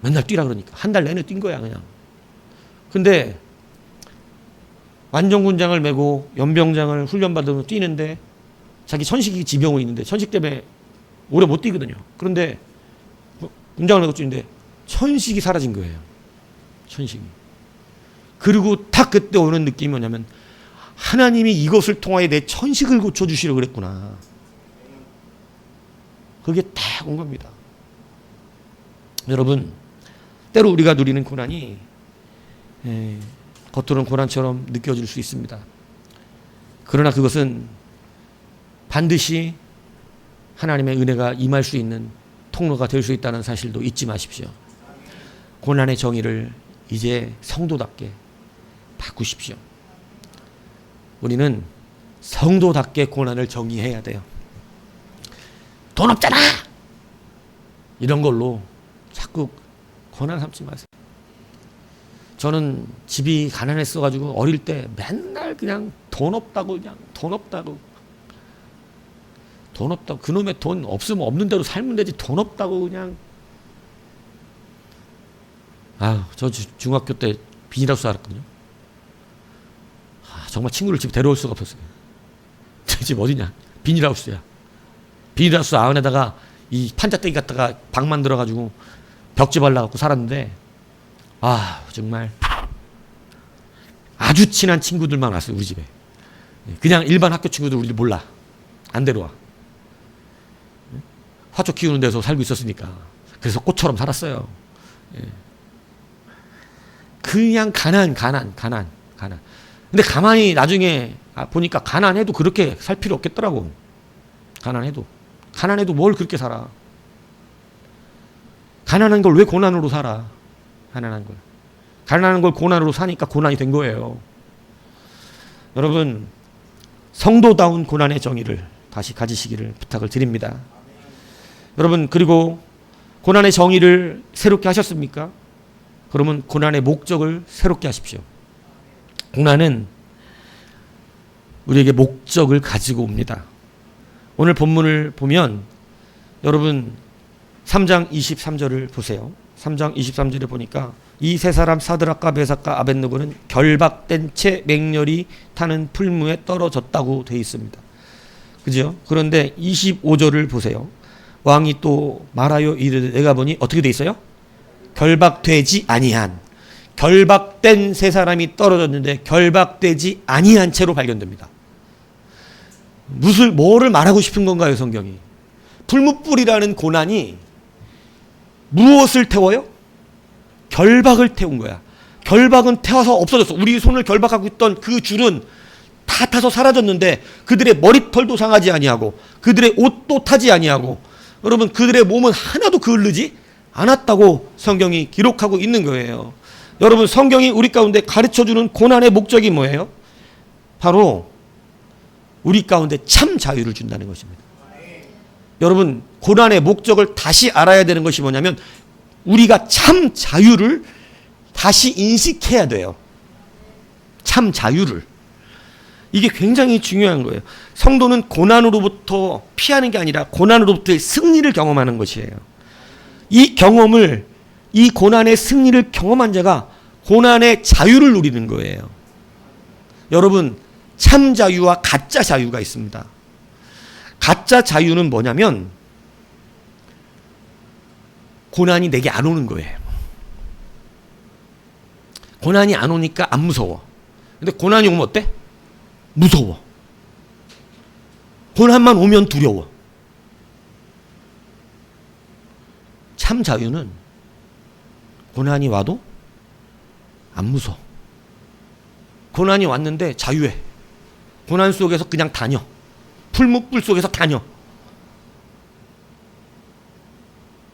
맨날 뛰라 그러니까 한 달 내내 뛴 거야 그냥. 근데 완전군장을 메고 연병장을 훈련받으면 뛰는데 자기 천식이 지병이 있는데 천식 때문에 오래 못 뛰거든요. 그런데 군장을 메고 뛰는데 천식이 사라진 거예요. 천식이. 그리고 딱 그때 오는 느낌이 뭐냐면 하나님이 이것을 통하여 내 천식을 고쳐주시려고 그랬구나. 그게 딱 온 겁니다. 여러분 때로 우리가 누리는 고난이 겉으로는 고난처럼 느껴질 수 있습니다. 그러나 그것은 반드시 하나님의 은혜가 임할 수 있는 통로가 될 수 있다는 사실도 잊지 마십시오. 고난의 정의를 이제 성도답게 바꾸십시오. 우리는 성도답게 고난을 정의해야 돼요. 돈 없잖아! 이런 걸로 자꾸 고난 삼지 마세요. 저는 집이 가난했어가지고 어릴 때 맨날 그냥 돈 없다고 그놈의 돈 없으면 없는 대로 살면 되지 돈 없다고 그냥. 저 중학교 때 비닐하우스 살았거든요. 정말 친구를 집에 데려올 수가 없었어요. 집 어디냐? 비닐하우스야. 비닐하우스 안에다가 이 판자떼기 갖다가 방 만들어가지고 벽지 발라갖고 살았는데 정말 아주 친한 친구들만 왔어요. 우리 집에. 그냥 일반 학교 친구들 우리들 몰라. 안 데려와. 화초 키우는 데서 살고 있었으니까. 그래서 꽃처럼 살았어요. 그냥 가난. 근데 가만히 나중에 보니까 가난해도 그렇게 살 필요 없겠더라고. 가난해도 뭘 그렇게 살아. 가난한 걸 왜 고난으로 살아. 가난한 걸 고난으로 사니까 고난이 된 거예요. 여러분 성도다운 고난의 정의를 다시 가지시기를 부탁을 드립니다. 여러분, 그리고 고난의 정의를 새롭게 하셨습니까? 그러면 고난의 목적을 새롭게 하십시오. 고난은 우리에게 목적을 가지고 옵니다. 오늘 본문을 보면 여러분 3장 23절을 보세요. 3장 23절에 보니까 이 세 사람 사드락과 메삭과 아벳느고는 결박된 채 맹렬히 타는 풀무에 떨어졌다고 되어 있습니다. 그죠? 그런데 25절을 보세요. 왕이 또 말하여 이르되 내가 보니 어떻게 되어 있어요? 결박되지 아니한, 결박된 세 사람이 떨어졌는데 결박되지 아니한 채로 발견됩니다. 뭐를 말하고 싶은 건가요, 성경이? 풀무불이라는 고난이 무엇을 태워요? 결박을 태운 거야. 결박은 태워서 없어졌어. 우리 손을 결박하고 있던 그 줄은 다 타서 사라졌는데 그들의 머리털도 상하지 아니하고 그들의 옷도 타지 아니하고 여러분 그들의 몸은 하나도 게을르지 않았다고 성경이 기록하고 있는 거예요. 여러분 성경이 우리 가운데 가르쳐주는 고난의 목적이 뭐예요? 바로 우리 가운데 참 자유를 준다는 것입니다. 여러분 고난의 목적을 다시 알아야 되는 것이 뭐냐면 우리가 참 자유를 다시 인식해야 돼요. 참 자유를. 이게 굉장히 중요한 거예요. 성도는 고난으로부터 피하는 게 아니라 고난으로부터의 승리를 경험하는 것이에요. 이 경험을, 이 고난의 승리를 경험한 자가 고난의 자유를 누리는 거예요. 여러분 참 자유와 가짜 자유가 있습니다. 가짜 자유는 뭐냐면 고난이 내게 안 오는 거예요. 고난이 안 오니까 안 무서워. 근데 고난이 오면 어때? 무서워. 고난만 오면 두려워. 참 자유는 고난이 와도 안 무서워. 고난이 왔는데 자유해. 고난 속에서 그냥 다녀. 풀무불 속에서 다녀.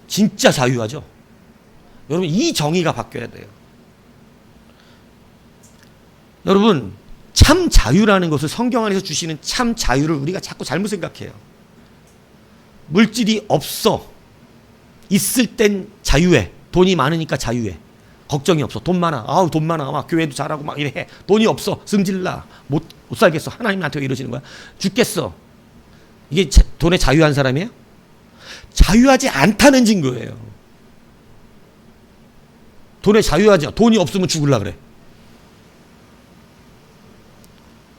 진짜 자유하죠. 여러분 이 정의가 바뀌어야 돼요. 여러분 참 자유라는 것을 성경 안에서 주시는 참 자유를 우리가 자꾸 잘못 생각해요. 물질이 없어. 있을 땐 자유해. 돈이 많으니까 자유해. 걱정이 없어. 돈 많아. 아우 돈 많아. 막 교회도 잘하고 막 이래. 돈이 없어. 승질나. 못 살겠어. 하나님 나한테 왜 이러시는 거야? 죽겠어. 이게 돈에 자유한 사람이에요? 자유하지 않다는 증거예요. 돈에 자유하지 않아. 돈이 없으면 죽을라 그래.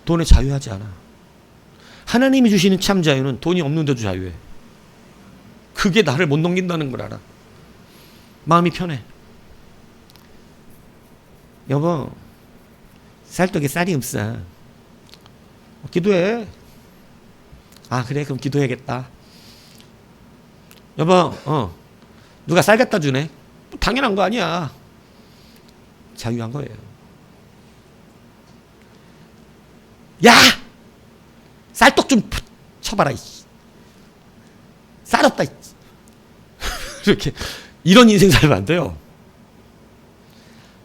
돈에 자유하지 않아. 하나님이 주시는 참 자유는 돈이 없는데도 자유해. 그게 나를 못 넘긴다는 걸 알아. 마음이 편해. 여보, 쌀떡에 쌀이 없어. 기도해. 아 그래 그럼 기도해야겠다. 여보, 누가 쌀 갖다 주네. 당연한 거 아니야. 자유한 거예요. 야! 쌀떡 좀 쳐봐라. 쌀 없다. 이렇게 이런 인생 살면 안 돼요.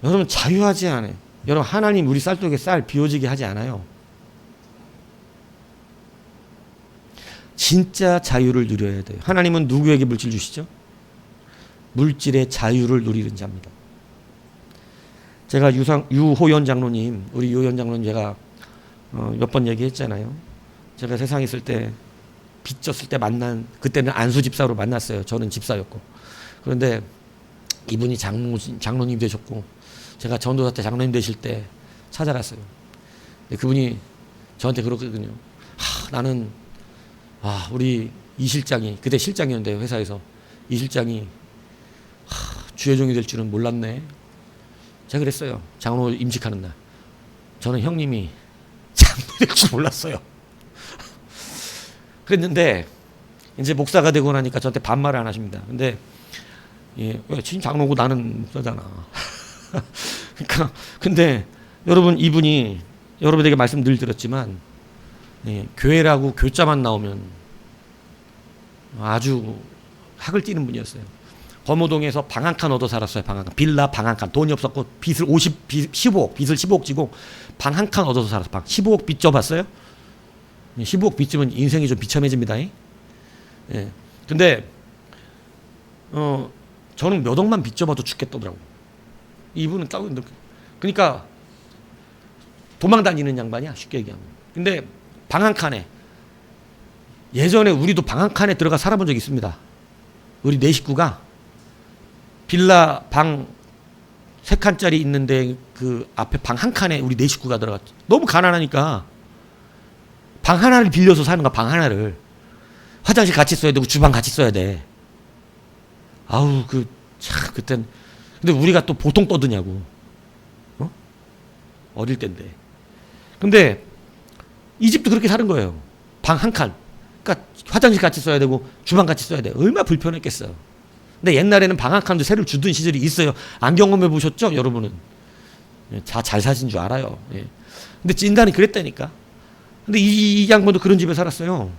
여러분 자유하지 않아요. 여러분 하나님 우리 쌀떡에 쌀 비워지게 하지 않아요. 진짜 자유를 누려야 돼요. 하나님은 누구에게 물질 주시죠? 물질의 자유를 누리는 자입니다. 제가 유호연 장로님, 우리 유호연 장로님 제가 몇 번 얘기했잖아요. 제가 세상에 있을 때 빚졌을 때 만난, 그때는 안수 집사로 만났어요. 저는 집사였고. 그런데 이분이 장로님 되셨고 제가 전도사 때 장로님 되실 때 찾아갔어요. 근데 그분이 저한테 그러거든요. 나는 우리 이 실장이, 그때 실장이었는데 회사에서 이 실장이 주의 종이 될 줄은 몰랐네. 제가 그랬어요. 장로 임직하는 날. 저는 형님이 장로 될 줄 몰랐어요. 그랬는데 이제 목사가 되고 나니까 저한테 반말을 안 하십니다. 근데 왜 지금 장로고 나는 목사잖아. 그러니까 근데 여러분 이분이 여러분에게 말씀 늘 드렸지만 교회라고 교자만 나오면 아주 학을 띠는 분이었어요. 범호동에서 방 한 칸 얻어 살았어요. 방 한 칸. 빌라 방 한 칸. 돈이 없었고 빚을 15억, 빚을 15억 지고 방 한 칸 얻어서 살았어요. 방 15억 빚 져봤어요? 15억 빚지면 인생이 좀 비참해집니다. 예. 근데 저는 몇 억만 빚져봐도 죽겠더라고. 이분은 따로 그러니까 도망 다니는 양반이야, 쉽게 얘기하면. 근데 방 한 칸에, 예전에 우리도 방 한 칸에 들어가 살아본 적이 있습니다. 우리 네 식구가 빌라 방 3칸짜리 있는데 그 앞에 방 한 칸에 우리 네 식구가 들어갔죠. 너무 가난하니까 방 하나를 빌려서 사는 거야. 방 하나를. 화장실 같이 써야 되고 주방 같이 써야 돼. 아우 참 그땐. 근데 우리가 또 보통 떠드냐고. 어릴 때인데. 근데 이 집도 그렇게 사는 거예요. 방 한 칸. 그러니까 화장실 같이 써야 되고 주방 같이 써야 돼. 얼마나 불편했겠어요. 근데 옛날에는 방 한 칸도 세를 주던 시절이 있어요. 안 경험해 보셨죠, 여러분은? 잘 사신 줄 알아요. 예. 근데 찐단이 그랬다니까. 근데 이 양반도 그런 집에 살았어요.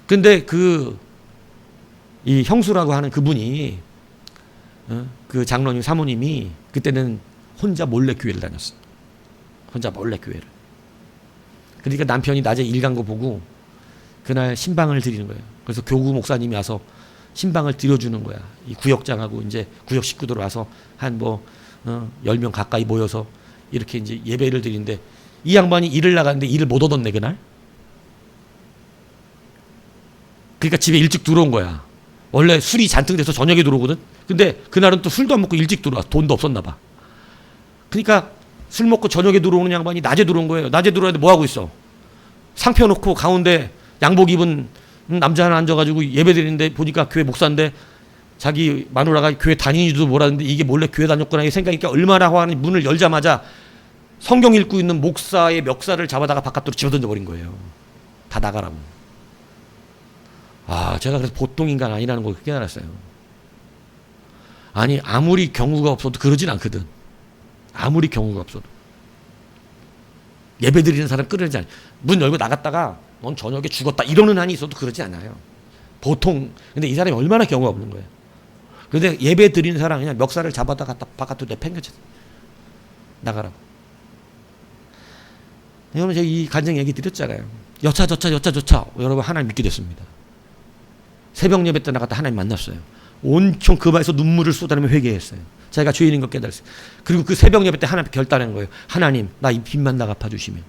근데 이 형수라고 하는 그분이, 그 장로님 사모님이 그때는 혼자 몰래 교회를 다녔어. 혼자 몰래 교회를. 그러니까 남편이 낮에 일 간 거 보고 그날 신방을 드리는 거예요. 그래서 교구 목사님이 와서 신방을 드려주는 거야. 이 구역장하고 이제 구역 식구들 와서 한 10명 가까이 모여서 이렇게 이제 예배를 드리는데, 이 양반이 일을 나가는데 일을 못 얻었네, 그날. 그러니까 집에 일찍 들어온 거야. 원래 술이 잔뜩 돼서 저녁에 들어오거든. 근데 그날은 또 술도 안 먹고 일찍 들어와. 돈도 없었나 봐. 그러니까 술 먹고 저녁에 들어오는 양반이 낮에 들어온 거예요. 낮에 들어오는데 뭐 하고 있어? 상 펴놓고 가운데 양복 입은 남자 하나 앉아가지고 예배 드리는데, 보니까 교회 목사인데 자기 마누라가 교회 다니지도 몰랐는데 이게 몰래 교회 다녔구나 이 생각이니까 얼마나 화나니, 문을 열자마자 성경 읽고 있는 목사의 멱살을 잡아다가 바깥으로 집어던져 버린 거예요. 다 나가라고. 제가 그래서 보통 인간 아니라는 걸 깨달았어요. 아니, 아무리 경우가 없어도 그러진 않거든. 아무리 경우가 없어도. 예배 드리는 사람 끌어내지 않아요. 문 열고 나갔다가 넌 저녁에 죽었다 이러는 한이 있어도 그러지 않아요. 보통. 근데 이 사람이 얼마나 경우가 없는 거예요. 근데 예배 드리는 사람 그냥 멱살을 잡아다가 바깥으로 내팽개쳐 나가라고. 여러분, 제가 이 간증 얘기 드렸잖아요. 여차저차 여러분 하나님 믿게 됐습니다. 새벽 예배 때 나갔다 하나님 만났어요. 온통 그 발에서 눈물을 쏟아내며 회개했어요. 자기가 죄인인 걸 깨달았어요. 그리고 그 새벽 예배 때 하나님 결단한 거예요. 하나님, 나 이 빚만 다 갚아주시면,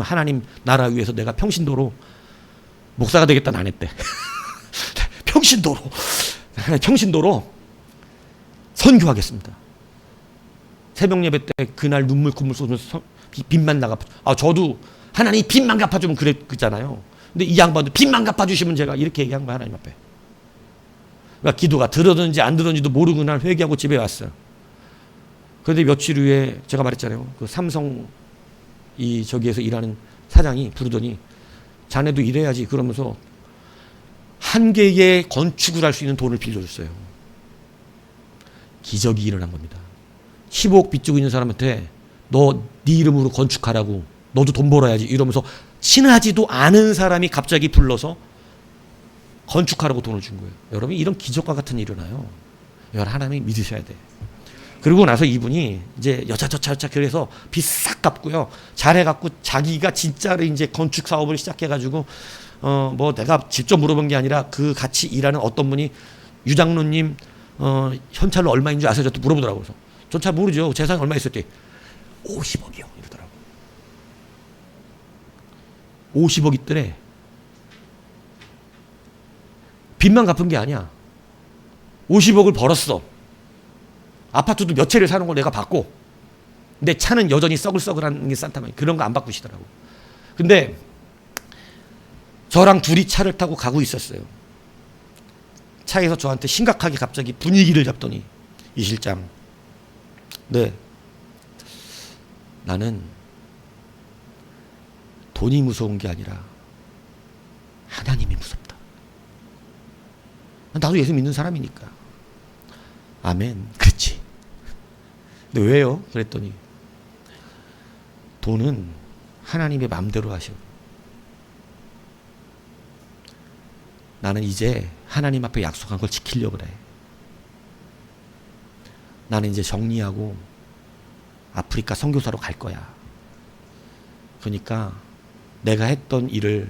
하나님 나라 위해서 내가 평신도로 목사가 되겠다는 안 했대. 평신도로 선교하겠습니다. 새벽 예배 때 그날 눈물 쏟으면서 빚만 다 갚아. 저도 하나님 빚만 갚아주면 그랬잖아요. 근데 이 양반도 빚만 갚아주시면, 제가 이렇게 얘기한 거야, 하나님 앞에. 그러니까 기도가 들었는지 안 들었는지도 모르고 그날 회개하고 집에 왔어요. 그런데 며칠 후에 제가 말했잖아요. 그 삼성 저기에서 일하는 사장이 부르더니 자네도 일해야지 그러면서 한 개의 건축을 할 수 있는 돈을 빌려줬어요. 기적이 일어난 겁니다. 15억 빚지고 있는 사람한테 너 네 이름으로 건축하라고, 너도 돈 벌어야지 이러면서 친하지도 않은 사람이 갑자기 불러서 건축하라고 돈을 준 거예요. 여러분, 이런 기적과 같은 일이 일어나요. 여러분, 하나님 믿으셔야 돼. 그러고 나서 이분이 이제 여차저차 그래서 빚 싹 갚고요. 잘해갖고 자기가 진짜로 이제 건축 사업을 시작해가지고 내가 직접 물어본 게 아니라 그 같이 일하는 어떤 분이 유장로님 현찰로 얼마인 줄 아세요? 또 물어보더라고요. 그래서 전 잘 모르죠. 재산이 얼마 있었대. 50억이요. 이러더라고요. 50억 있더래. 빚만 갚은 게 아니야. 50억을 벌었어. 아파트도 몇 채를 사는 걸 내가 받고, 내 차는 여전히 써글써글한 게 산타마니, 그런 거 안 바꾸시더라고. 근데 저랑 둘이 차를 타고 가고 있었어요. 차에서 저한테 심각하게 갑자기 분위기를 잡더니, 이 실장, 네, 나는 돈이 무서운 게 아니라 하나님이 무섭다. 나도 예수 믿는 사람이니까. 아멘. 그렇지. 근데 왜요? 그랬더니 돈은 하나님의 마음대로 하셔. 나는 이제 하나님 앞에 약속한 걸 지키려고 그래. 나는 이제 정리하고 아프리카 선교사로 갈 거야. 그러니까 내가 했던 일을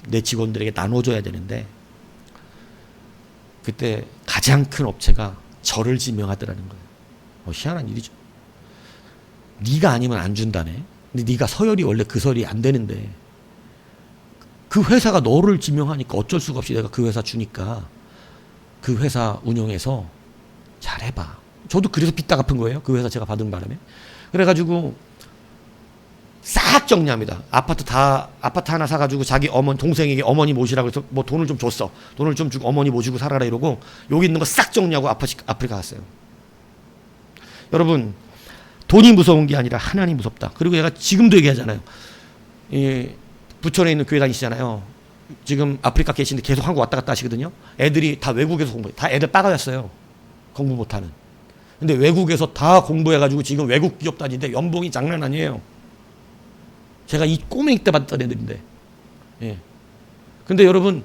내 직원들에게 나눠줘야 되는데 그때 가장 큰 업체가 저를 지명하더라는 거예요. 희한한 일이죠. 네가 아니면 안 준다네. 근데 네가 서열이 원래 그 서열이 안 되는데 그 회사가 너를 지명하니까 어쩔 수가 없이 내가 그 회사 주니까 그 회사 운영해서 잘해봐. 저도 그래서 빚다 갚은 거예요. 그 회사 제가 받은 바람에. 그래가지고 싹 정리합니다. 아파트 하나 사가지고 자기 동생에게 어머니 모시라고 해서 뭐 돈을 좀 줬어. 돈을 좀 주고 어머니 모시고 살아라 이러고 여기 있는 거 싹 정리하고 아프리카 갔어요. 여러분, 돈이 무서운 게 아니라 하나님 무섭다. 그리고 제가 지금도 얘기하잖아요. 부천에 있는 교회 다니시잖아요. 지금 아프리카 계신데 계속 한국 왔다 갔다 하시거든요. 애들이 다 외국에서 공부해. 다 애들 빠가였어요. 공부 못하는. 근데 외국에서 다 공부해가지고 지금 외국 기업 다니는데 연봉이 장난 아니에요. 제가 이 꼬맹이 때 봤던 애들인데. 예. 근데 여러분,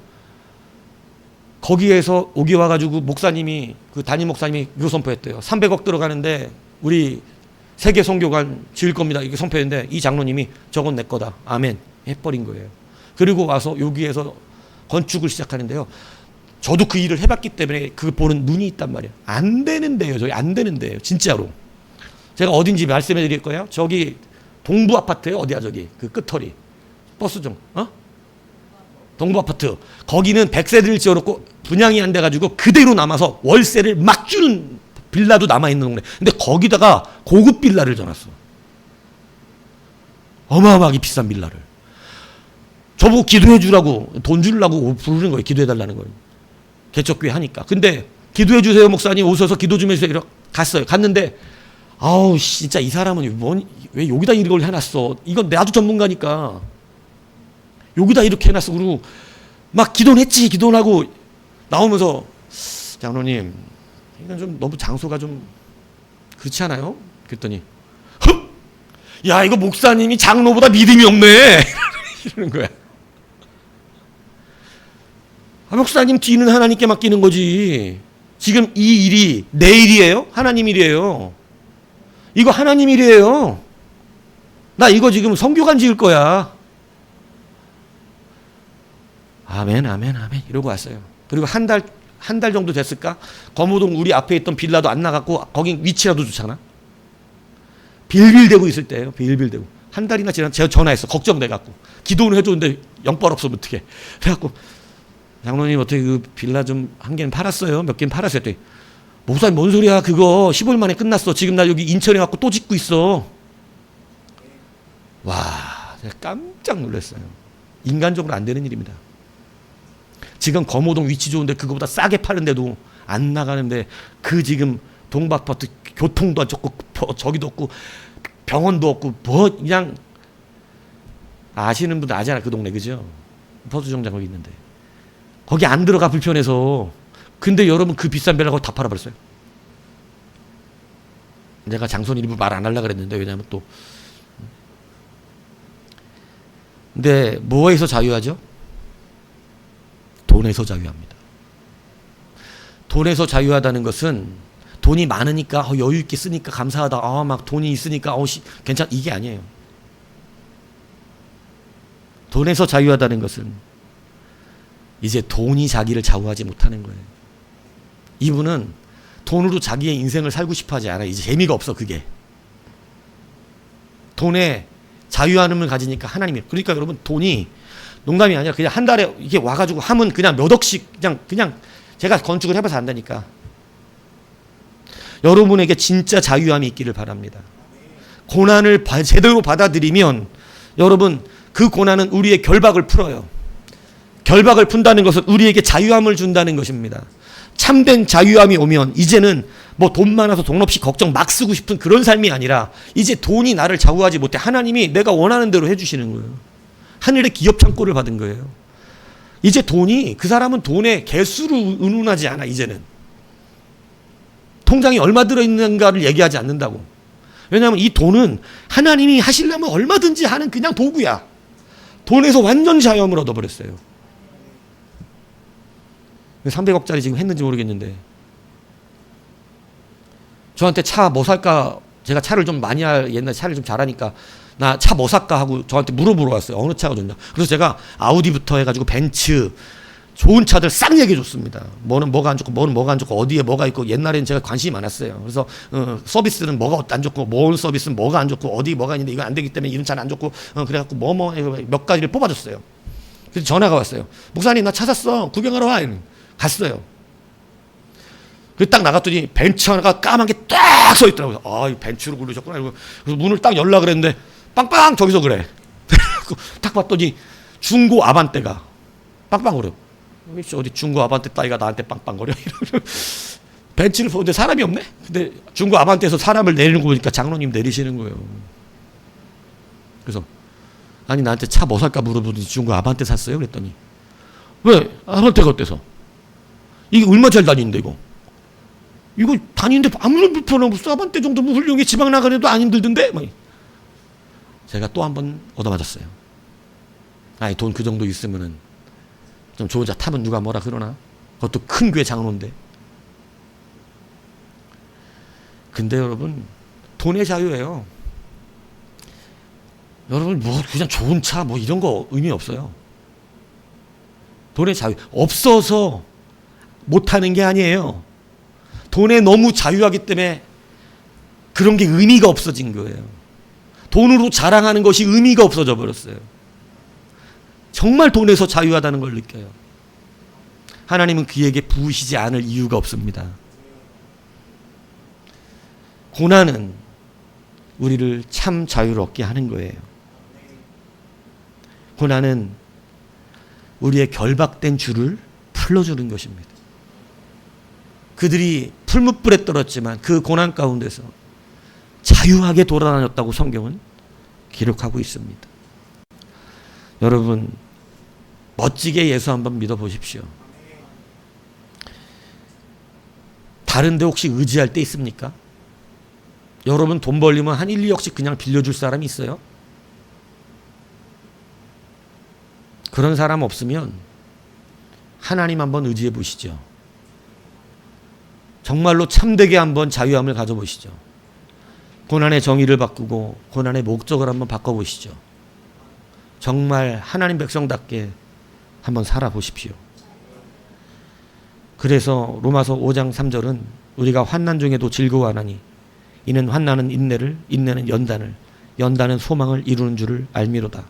거기에서 오기 와가지고 목사님이, 그 담임 목사님이 이거 선포했대요. 300억 들어가는데 우리 세계 선교관 지을 겁니다. 이렇게 선포했는데 이 장로님이 저건 내 거다. 아멘. 해버린 거예요. 그리고 와서 여기에서 건축을 시작하는데요. 저도 그 일을 해봤기 때문에 그 보는 눈이 있단 말이에요. 안 되는데요. 저기 안 되는데요. 진짜로. 제가 어딘지 말씀해 드릴 거예요. 저기 동부 아파트예요. 어디야 저기. 그 끝털이. 버스정. 동부 아파트. 거기는 100세대를 지어놓고 분양이 안 돼가지고 그대로 남아서 월세를 막 주는 빌라도 남아있는 동네. 근데 거기다가 고급 빌라를 져놨어. 어마어마하게 비싼 빌라를. 저보고 기도해 주라고 돈 주려고 부르는 거예요. 기도해 달라는 거예요. 개척교회 하니까. 근데 기도해 주세요 목사님 오셔서 기도 좀 해주세요. 이렇게 갔어요. 갔는데 아우 진짜 이 사람은 왜 여기다 이걸 해놨어. 이건 나도 전문가니까 여기다 이렇게 해놨어. 그리고 막 기도는 했지. 기도는 하고 나오면서 장로님 이건 좀 너무 장소가 좀 그렇지 않아요? 그랬더니 야 이거 목사님이 장로보다 믿음이 없네. 이러는 거야. 목사님 뒤는 하나님께 맡기는 거지. 지금 이 일이 내 일이에요? 하나님 일이에요. 이거 하나님 일이에요. 나 이거 지금 선교관 지을 거야. 아멘 아멘 아멘 이러고 왔어요. 그리고 한 달 정도 됐을까? 거무동 우리 앞에 있던 빌라도 안 나갔고 거긴 위치라도 좋잖아. 빌빌대고 있을 때예요. 빌빌대고. 한 달이나 지나 제가 전화했어. 걱정돼갖고. 기도는 해줬는데 영빨 없으면 어떡해. 그래갖고 장로님 어떻게 그 빌라 좀 한 개는 팔았어요? 몇 개는 팔았어요? 했더니 목사님 뭔 소리야. 그거 15일 만에 끝났어. 지금 나 여기 인천에 갖고 또 짓고 있어. 와 제가 깜짝 놀랐어요. 인간적으로 안 되는 일입니다. 지금 거모동 위치 좋은데 그거보다 싸게 파는데도 안 나가는데 그 지금 동박아파트 교통도 안 좋고 저기도 없고 병원도 없고 뭐 그냥 아시는 분들 아잖아. 그 동네 그죠? 버스정장 거기 있는데 거기 안 들어가 불편해서. 근데 여러분 그 비싼 빌라 거기 다 팔아버렸어요. 내가 장손 일부 말 안 하려고 그랬는데 왜냐면 또 근데 뭐에서 자유하죠? 돈에서 자유합니다. 돈에서 자유하다는 것은 돈이 많으니까 여유 있게 쓰니까 감사하다. 막 돈이 있으니까 괜찮 이게 아니에요. 돈에서 자유하다는 것은 이제 돈이 자기를 좌우하지 못하는 거예요. 이분은 돈으로 자기의 인생을 살고 싶어 하지 않아요. 이제 재미가 없어 그게. 돈에 자유함을 가지니까 하나님이. 그러니까 여러분 돈이 농담이 아니라 그냥 한 달에 이게 와가지고 하면 그냥 몇 억씩 그냥 제가 건축을 해봐서 안다니까. 여러분에게 진짜 자유함이 있기를 바랍니다. 고난을 제대로 받아들이면 여러분 그 고난은 우리의 결박을 풀어요. 결박을 푼다는 것은 우리에게 자유함을 준다는 것입니다. 참된 자유함이 오면 이제는 뭐 돈 많아서 돈 없이 걱정 막 쓰고 싶은 그런 삶이 아니라 이제 돈이 나를 좌우하지 못해. 하나님이 내가 원하는 대로 해주시는 거예요. 하늘의 기업 창고를 받은 거예요. 이제 돈이 그 사람은 돈의 개수로 의논하지 않아. 이제는 통장에 얼마 들어있는가를 얘기하지 않는다고. 왜냐하면 이 돈은 하나님이 하시려면 얼마든지 하는 그냥 도구야. 돈에서 완전 자유함을 얻어버렸어요. 300억짜리 지금 했는지 모르겠는데 저한테 차 뭐 살까. 제가 차를 좀 많이 옛날에 차를 좀 잘하니까 나 차 뭐 살까 하고 저한테 물어보러 왔어요. 어느 차가 좋냐. 그래서 제가 아우디부터 해가지고 벤츠 좋은 차들 싹 얘기해 줬습니다. 뭐는 뭐가 안 좋고 뭐는 뭐가 안 좋고 어디에 뭐가 있고 옛날에는 제가 관심이 많았어요. 그래서 서비스는 뭐가 안 좋고 뭔 서비스는 뭐가 안 좋고 어디 뭐가 있는데 이거 안 되기 때문에 이런 차는 안 좋고 그래갖고 뭐 몇 가지를 뽑아줬어요. 그래서 전화가 왔어요. 목사님 나 차 샀어. 구경하러 와. 갔어요. 그래서 딱 나갔더니 벤츠 하나가 까만 게 딱 서 있더라고요. 아, 이 벤츠로 고르셨구나. 그래서 문을 딱 열라 그랬는데 빵빵 저기서 그래. 딱 봤더니 중고 아반떼가 빵빵거려. 어디 중고 아반떼 따위가 나한테 빵빵거려. 벤츠를 보는데 사람이 없네. 근데 중고 아반떼에서 사람을 내리는 거 보니까 장로님 내리시는 거예요. 그래서 아니 나한테 차 뭐 살까 물어보더니 중고 아반떼 샀어요. 그랬더니 왜 아반떼가 어때서? 이게 얼마 잘 다니는데 이거 다니는데 아무런 불편함 없어. 아반떼 정도면 훌륭해. 지방 나가려도 안 힘들던데. 제가 또 한 번 얻어맞았어요. 아니 돈 그 정도 있으면은 좀 좋은 차 타면 누가 뭐라 그러나? 그것도 큰 교회 장로인데. 근데 여러분 돈의 자유예요. 여러분 뭐 그냥 좋은 차 뭐 이런 거 의미 없어요. 돈의 자유 없어서 못하는 게 아니에요. 돈에 너무 자유하기 때문에 그런 게 의미가 없어진 거예요. 돈으로 자랑하는 것이 의미가 없어져 버렸어요. 정말 돈에서 자유하다는 걸 느껴요. 하나님은 그에게 부으시지 않을 이유가 없습니다. 고난은 우리를 참 자유롭게 하는 거예요. 고난은 우리의 결박된 줄을 풀어주는 것입니다. 그들이 풀무불에 떨었지만 그 고난 가운데서 자유하게 돌아다녔다고 성경은 기록하고 있습니다. 여러분 멋지게 예수 한번 믿어보십시오. 다른 데 혹시 의지할 때 있습니까? 여러분 돈 벌리면 한 1, 2억씩 그냥 빌려줄 사람이 있어요? 그런 사람 없으면 하나님 한번 의지해 보시죠. 정말로 참되게 한번 자유함을 가져보시죠. 고난의 정의를 바꾸고 고난의 목적을 한번 바꿔보시죠. 정말 하나님 백성답게 한번 살아보십시오. 그래서 로마서 5장 3절은 우리가 환난 중에도 즐거워하나니 이는 환난은 인내를, 인내는 연단을, 연단은 소망을 이루는 줄을 알미로다.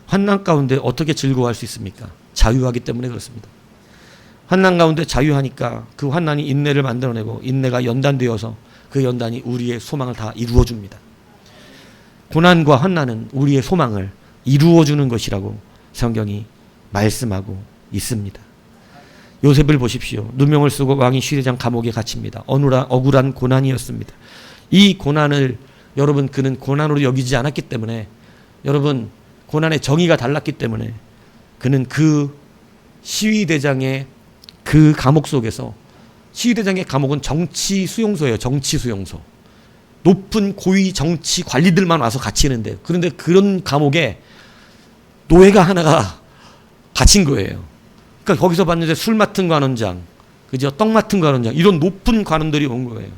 환난 가운데 어떻게 즐거워할 수 있습니까? 자유하기 때문에 그렇습니다. 환난 가운데 자유하니까 그 환난이 인내를 만들어내고 인내가 연단되어서 그 연단이 우리의 소망을 다 이루어줍니다. 고난과 환난은 우리의 소망을 이루어주는 것이라고 성경이 말씀하고 있습니다. 요셉을 보십시오. 누명을 쓰고 왕이 시대장 감옥에 갇힙니다. 억울한 고난이었습니다. 이 고난을 여러분 그는 고난으로 여기지 않았기 때문에 여러분 고난의 정의가 달랐기 때문에 그는 그 시위대장의 그 감옥 속에서 시위대장의 감옥은 정치 수용소예요. 정치 수용소. 높은 고위 정치 관리들만 와서 갇히는데 그런데 그런 감옥에 노예가 하나가 갇힌 거예요. 그러니까 거기서 봤는데 술 맡은 관원장, 그죠? 떡 맡은 관원장 이런 높은 관원들이 온 거예요.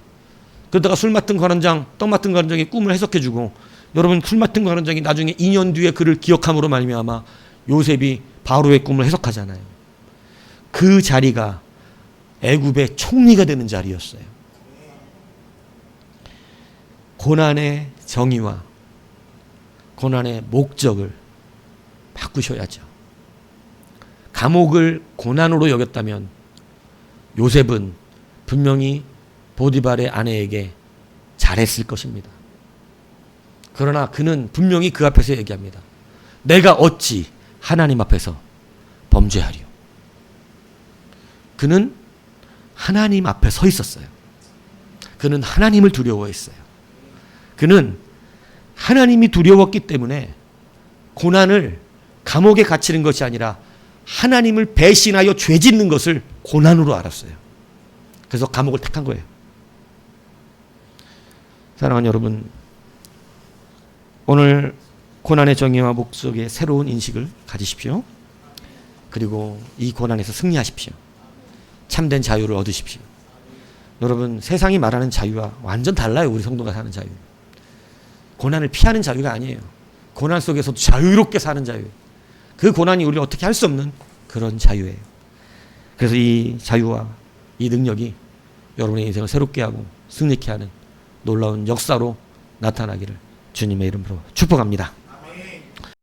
그러다가 술 맡은 관원장, 떡 맡은 관원장이 꿈을 해석해주고 여러분 술 맡은 관원장이 나중에 2년 뒤에 그를 기억함으로 말미암아 요셉이 바로의 꿈을 해석하잖아요. 그 자리가 애굽의 총리가 되는 자리였어요. 고난의 정의와 고난의 목적을 바꾸셔야죠. 감옥을 고난으로 여겼다면 요셉은 분명히 보디발의 아내에게 잘했을 것입니다. 그러나 그는 분명히 그 앞에서 얘기합니다. 내가 어찌 하나님 앞에서 범죄하리요. 그는 하나님 앞에 서 있었어요. 그는 하나님을 두려워했어요. 그는 하나님이 두려웠기 때문에 고난을 감옥에 갇히는 것이 아니라 하나님을 배신하여 죄 짓는 것을 고난으로 알았어요. 그래서 감옥을 택한 거예요. 사랑하는 여러분, 오늘 고난의 정의와 목적의 새로운 인식을 가지십시오. 그리고 이 고난에서 승리하십시오. 참된 자유를 얻으십시오. 여러분 세상이 말하는 자유와 완전 달라요. 우리 성도가 사는 자유. 고난을 피하는 자유가 아니에요. 고난 속에서도 자유롭게 사는 자유. 그 고난이 우리를 어떻게 할 수 없는 그런 자유예요. 그래서 이 자유와 이 능력이 여러분의 인생을 새롭게 하고 승리케 하는 놀라운 역사로 나타나기를 주님의 이름으로 축복합니다.